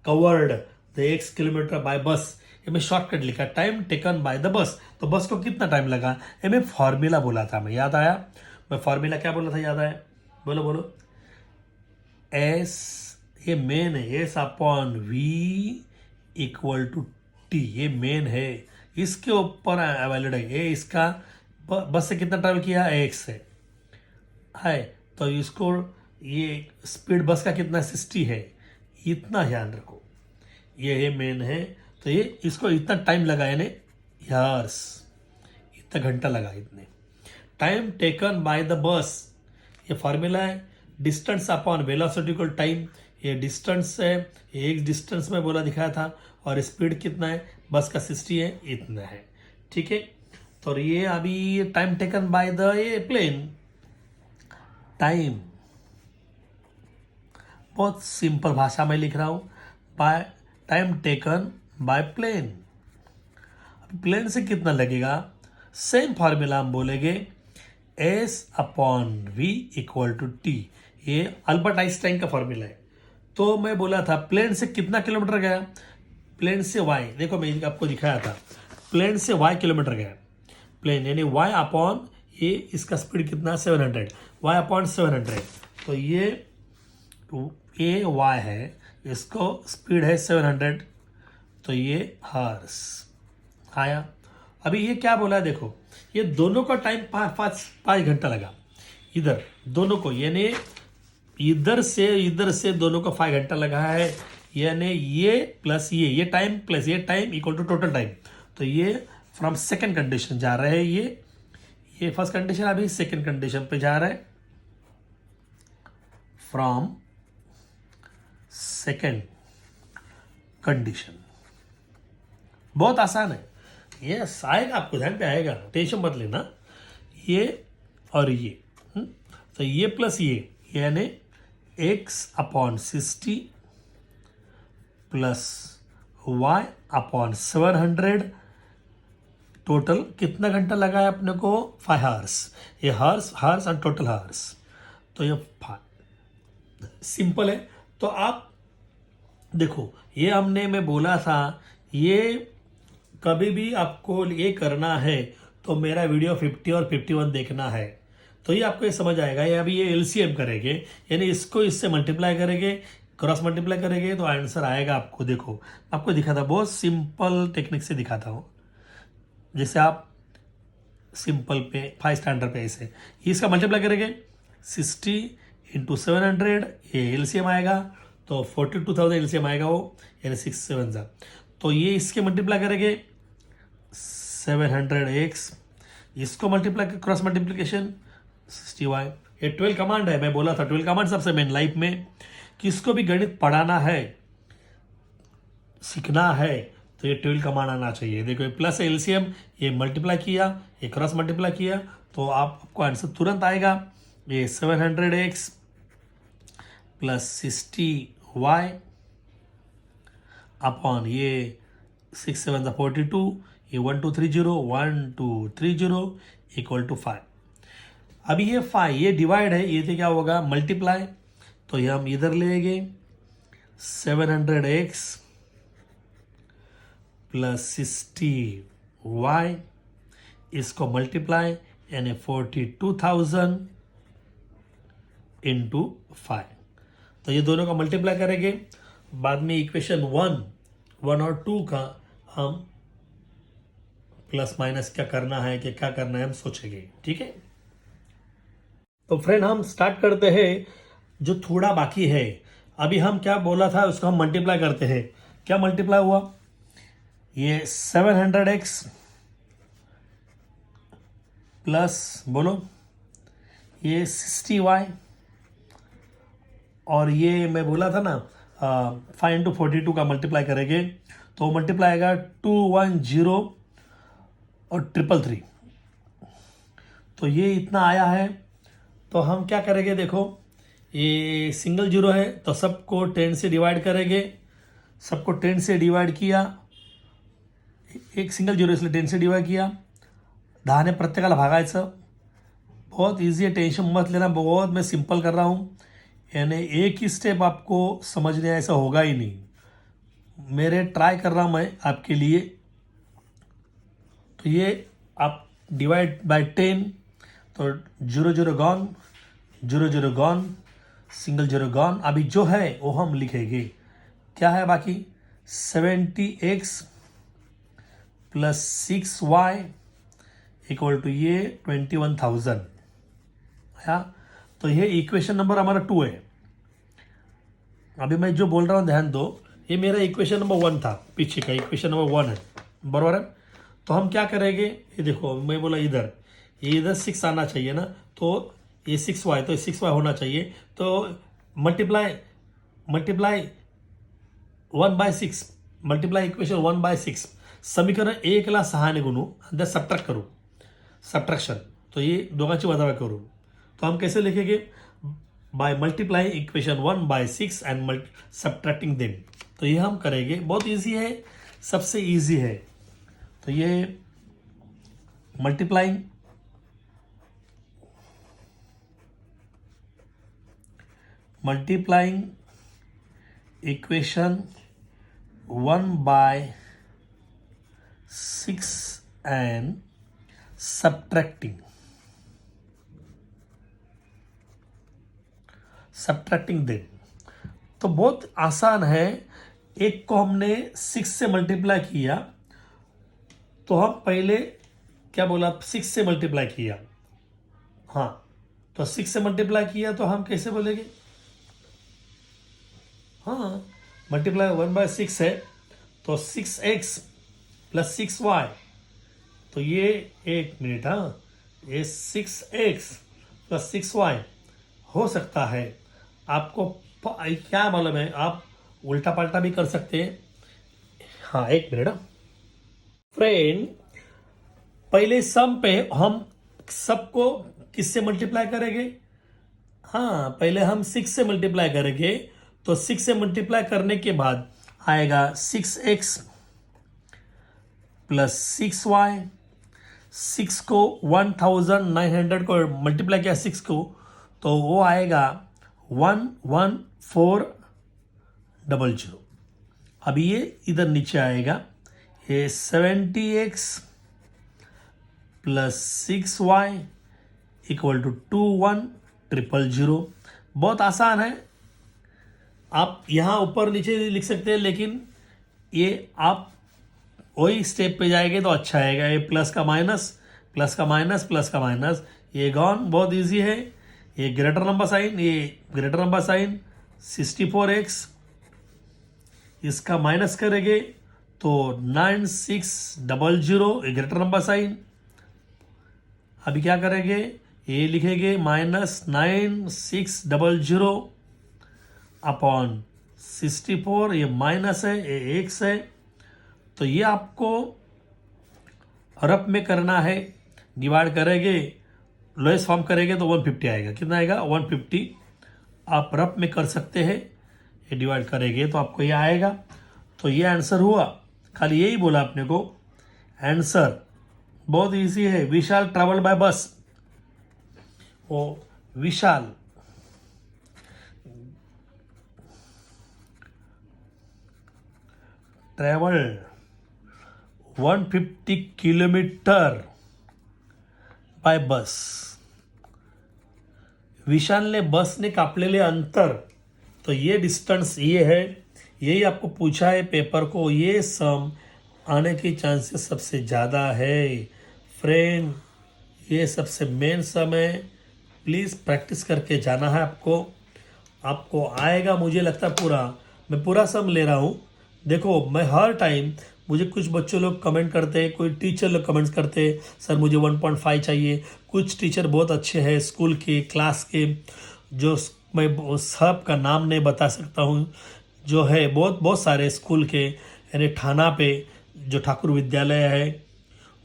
covered the x kilometre bye बस, ये मैं शॉर्टकट लिखा, time taken by the bus, तो बस को कितना टाइम लगा, ये मैं फॉर्मूला बोला था, मैं याद आया, मैं फॉर्मूला क्या बोला था, याद आया, बोलो बोलो, एस, ये मेन है, S upon V equal to T, ये मेन है, इसके ऊपर वैलिड है, ये इसका बस से कितना ट्रैवल किया, x है, तो इसको ये स्पीड बस का कितना 60 है, इतना ध्यान रखो, ये मेन है, तो ये इसको इतना टाइम लगा, यानी यार्स, इतना घंटा लगा, इतने time taken by the bus, ये फार्मूला है, distance upon velocity equal time, ये डिस्टेंस है, ये एक डिस्टेंस में बोला दिखाया था, और स्पीड कितना है, बस का 60 है, इतना है, ठीक है। तो ये अभी टाइम टेकन बाय द ये प्लेन, टाइम बहुत सिंपल भाषा में लिख रहा हूं, by time taken by plane, plane से कितना लगेगा, सेम फार्मूला हम बोलेंगे, S upon V equal to T, ये अल्बर्ट आइंस्टाइन का फॉर्मूला है। तो मैं बोला था प्लेन से कितना किलोमीटर गया, प्लेन से वाई, देखो मैं आपको दिखाया था, प्लेन से वाई किलोमीटर गया, प्लेन यानी वाई अपॉन ये, इसका स्पीड कितना 700, वाई अपॉन 700, तो ये वाई है, इसको स्पीड है 700, तो ये हॉर्स आया। अभी ये क्या बोला है, देखो ये दोनों का टाइम 5 घंटा लगा, इधर दोनों को, यानी इधर से दोनों को 5 घंटा लगा है, यानी ये प्लस ये टाइम प्लस ये time equal to total time. तो ये फ्रॉम सेकंड कंडीशन जा रहे हैं, ये फर्स्ट कंडीशन अभी सेकंड कंडीशन पे जा रहा है, फ्रॉम सेकंड कंडीशन। बहुत आसान है, यस आएगा आपको, ध्यान पे आएगा, टेंशन मत लेना। ये और ये तो ये प्लस ये यानी x upon 60 plus y upon 700। Total कितना घंटा लगा है अपने को? 5 आवर्स। ये हार्स एंड टोटल हार्स, तो ये 5 सिंपल है। तो आप देखो, ये हमने मैं बोला था, ये कभी भी आपको ये करना है तो मेरा वीडियो 50 और 51 देखना है, तो ये आपको ये समझ आएगा। ये अभी ये एलसीएम करेंगे, यानी इसको इससे मल्टीप्लाई करेंगे, क्रॉस मल्टीप्लाई करेंगे तो आंसर आएगा आपको। देखो आपको दिखाता, बहुत सिंपल टेक्निक से दिखाता हूँ, जैसे आप सिंपल पे 5 स्टैंडर्ड पे ऐसे इसका मल्टीप्लाई करेंगे 60 इंटू 700, ये एलसीएम आएगा तो 42,000 एलसीएम आएगा वो, यानी 6 7 जा। तो ये इसके मल्टीप्लाई करेंगे 700x, इसको मल्टीप्लाई क्रॉस मल्टीप्लिकेशन 60y। ये 12 कमांड है, मैं बोला था 12 कमांड सबसे मेन लाइफ में, किसको भी गणित पढ़ाना है सीखना है तो ये 12 कमांड आना चाहिए। देखो ये प्लस एलसीएम, ये मल्टीप्लाई किया, ये क्रॉस मल्टीप्लाई किया तो आपको आंसर तुरंत आएगा। ये 700x प्लस 60y अपॉन ये 6 7 42, ये 1230 इक्वल टू 5। अभी ये 5 ये डिवाइड है, ये तो क्या होगा मल्टीप्लाई, तो ये हम इधर लेंगे 700x प्लस 60y, इसको मल्टीप्लाई यानी 42,000 इंटू 5। तो ये दोनों का मल्टीप्लाई करेंगे, बाद में इक्वेशन 1 और 2 का हम प्लस माइनस क्या करना है कि क्या करना है हम सोचेंगे, ठीक है। तो फ्रेंड हम स्टार्ट करते हैं, जो थोड़ा बाकी है अभी हम क्या बोला था उसको हम मल्टीप्लाई करते हैं। क्या मल्टीप्लाई हुआ? ये 700x प्लस बोलो ये 60y, और ये मैं बोला था ना 5 इंटू 42 का मल्टीप्लाई करेंगे तो मल्टीप्लाई आएगा 210 और 333। तो ये इतना आया है, तो हम क्या करेंगे, देखो ये सिंगल जीरो है तो सबको 10 से डिवाइड करेंगे, सबको 10 से डिवाइड किया, एक सिंगल जीरो इसलिए 10 से डिवाइड किया, 10 ने प्रत्येकाला भागायचं। बहुत इजी है, टेंशन मत लेना, बहुत मैं सिंपल कर रहा हूँ, यानी एक ही स्टेप आपको समझने ऐसा होगा ही नहीं, मेरे ट्राई कर रहा हूँ मैं आपके लिए। तो ये आप डिवाइड बाय 10 तो 0 0 gone, 0 0 gone, single zero gone. अभी जो है वो हम लिखेंगे, क्या है बाकी 70x plus 6y equal to ये 21,000 है। तो ये इक्वेशन नंबर हमारा 2 है। अभी मैं जो बोल रहा हूँ ध्यान दो, ये मेरा इक्वेशन नंबर 1 था, पीछे का इक्वेशन नंबर 1 है, बराबर है। तो हम क्या करेंगे, ये देखो मैं बोला इधर, ये इधर 6 आना चाहिए ना, तो ये 6y, तो 6y होना चाहिए, तो मल्टीप्लाई 1/6 मल्टीप्लाई इक्वेशन 1/6, समीकरण 1ला 6 ने गुणू आणि सबट्रॅक्ट करू, सबट्रॅक्शन, तो ये दोघांची वजाबाकी करू। तो हम कैसे लिखेंगे, by multiply equation 1/6 and subtracting them. तो ये हम करेंगे, बहुत इजी है, सबसे इजी है। तो ये multiplying equation 1/6 and subtracting them. तो बहुत आसान है, एक को हमने 6 से मल्टीप्लाई किया, तो हम पहले क्या बोला, 6 से मल्टीप्लाई किया, हाँ, तो 6 से मल्टीप्लाई किया तो हम कैसे बोलेंगे, हाँ मल्टीप्लाई 1/6 है तो 6x प्लस 6y, तो ये 1 मिनट, हाँ, ये 6x प्लस 6y हो सकता है। आपको क्या मालूम है, आप उल्टा पलटा भी कर सकते हैं। हाँ, 1 मिनट। फ्रेंड, पहले सम पे हम सबको किससे मल्टीप्लाई करेंगे? हाँ, पहले हम 6 से मल्टीप्लाई करेंगे, तो 6 से मल्टीप्लाई करने के बाद आएगा 6x प्लस 6y। 6 को 1900 को मल्टीप्लाई किया 6 को, तो वो आएगा 11400। अभी ये इधर नीचे आएगा, ये 70x plus 6y equal to 21000। बहुत आसान है, आप यहाँ ऊपर नीचे लिख सकते हैं, लेकिन ये आप वही स्टेप पे जाएंगे तो अच्छा आएगा। ये प्लस का माइनस, प्लस का माइनस, प्लस का माइनस, ये गॉन, बहुत इजी है। ये ग्रेटर नंबर साइन, ये ग्रेटर नंबर साइन 64x, इसका माइनस करेंगे तो 9600, ये ग्रेटर नंबर साइन। अभी क्या करेंगे, ये लिखेंगे -9600 अपॉन 64, ये माइनस है, ये एक्स है। तो ये आपको रफ में करना है, डिवाइड करेंगे, लोएस्ट फॉर्म करेंगे तो 150 आएगा। कितना आएगा? 150। आप रफ में कर सकते हैं, ये डिवाइड करेंगे तो आपको ये आएगा। तो ये आंसर हुआ, खाली यही बोला अपने को। आंसर बहुत इजी है। विशाल ट्रैवल बाय बस, वो विशाल ट्रैवल 150 किलोमीटर बाय बस. विशालने बसने कापलेले अंतर, तो ये डिस्टेंस ये है, यही आपको पूछा है पेपर को, ये सम आने की चांसेस सबसे ज़्यादा है फ्रेंड। ये सबसे मेन सम है, प्लीज़ प्रैक्टिस करके जाना है आपको आएगा। मुझे लगता है पूरा, मैं पूरा सम ले रहा हूँ। देखो, मैं हर टाइम, मुझे कुछ बच्चों लोग कमेंट करते हैं, कोई टीचर लोग कमेंट्स करते हैं, सर मुझे 1.5 चाहिए। कुछ टीचर बहुत अच्छे हैं स्कूल के, क्लास के, जो मैं सब का नाम नहीं बता सकता हूँ, जो है बहुत सारे स्कूल के, यानी थाना पे जो ठाकुर विद्यालय है,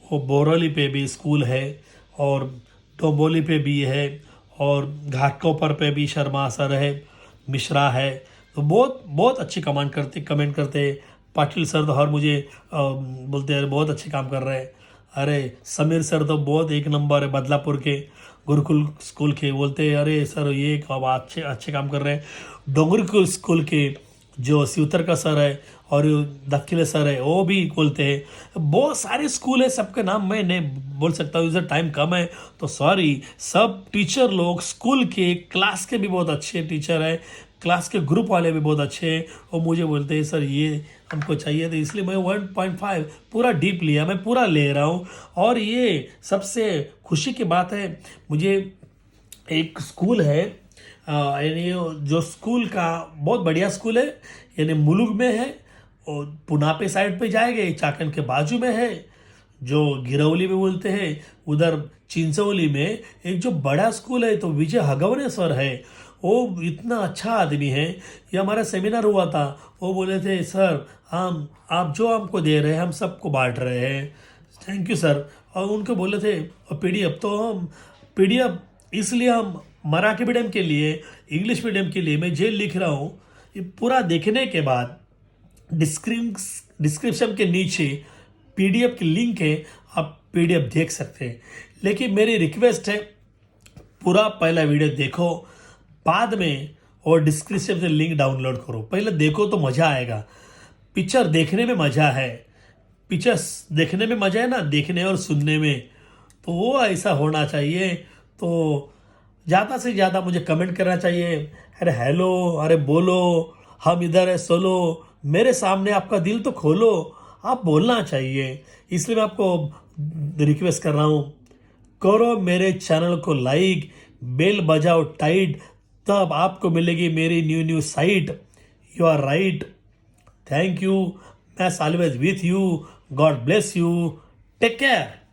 वो बोरौली पे भी स्कूल है, और डोंबोली पे भी है, और घाटकोपर पे भी शर्मा सर है, मिश्रा है। तो बहुत अच्छे कमेंट करते पाटिल सर तो हर मुझे बोलते हैं बहुत अच्छे काम कर रहे हैं। अरे समीर सर तो बहुत एक नंबर है, बदलापुर के गुरुकुल स्कूल के, बोलते हैं अरे सर ये अच्छे काम कर रहे हैं। डोंगरकुल स्कूल के जो सिवतर का सर है और दखिले सर है, वो भी बोलते हैं। बहुत सारे स्कूल है, सबके नाम मैं नहीं बोल सकता हूँ, इधर टाइम कम है तो सॉरी। सब टीचर लोग स्कूल के, क्लास के भी बहुत अच्छे टीचर है, क्लास के ग्रुप वाले भी बहुत अच्छे हैं, और मुझे बोलते हैं सर ये हमको चाहिए, तो इसलिए मैं 1.5 पूरा डीप लिया, मैं पूरा ले रहा हूँ। और ये सबसे खुशी की बात है, मुझे एक स्कूल है, यानी जो स्कूल का बहुत बढ़िया स्कूल है, यानी मुलुग में है, और पुनापे साइड पे जाएंगे, चाकन के बाजू में है, जो गिरौली में बोलते हैं, उधर चिंचौली में एक जो बड़ा स्कूल है, तो विजय हगवने सर है, वो इतना अच्छा आदमी है। ये हमारा सेमिनार हुआ था, वो बोले थे सर हम आप जो हमको दे रहे हैं हम सबको बांट रहे हैं, थैंक यू सर। और उनको बोले थे PDF, तो हम PDF इसलिए हम मराठी मीडियम के लिए, इंग्लिश मीडियम के लिए मैं जेल लिख रहा हूँ। ये पूरा देखने के बाद डिस्क्रिप्शन के नीचे PDF की लिंक है, आप PDF देख सकते हैं। लेकिन मेरी रिक्वेस्ट है, पूरा पहला वीडियो देखो, बाद में और डिस्क्रिप्शन से लिंक डाउनलोड करो। पहले देखो तो मज़ा आएगा। पिक्चर देखने में मज़ा है, पिक्चर्स देखने में मज़ा है ना, देखने और सुनने में, तो वो ऐसा होना चाहिए। तो ज़्यादा से ज़्यादा मुझे कमेंट करना चाहिए, अरे हेलो, अरे बोलो, हम इधर है, सोलो, मेरे सामने आपका दिल तो खोलो, आप बोलना चाहिए। इसलिए मैं आपको रिक्वेस्ट कर रहा हूँ, करो मेरे चैनल को लाइक, बेल बजाओ टाइट, तब आपको मिलेगी मेरी new site. You are right. Thank you, maths always with you, God bless you, take care.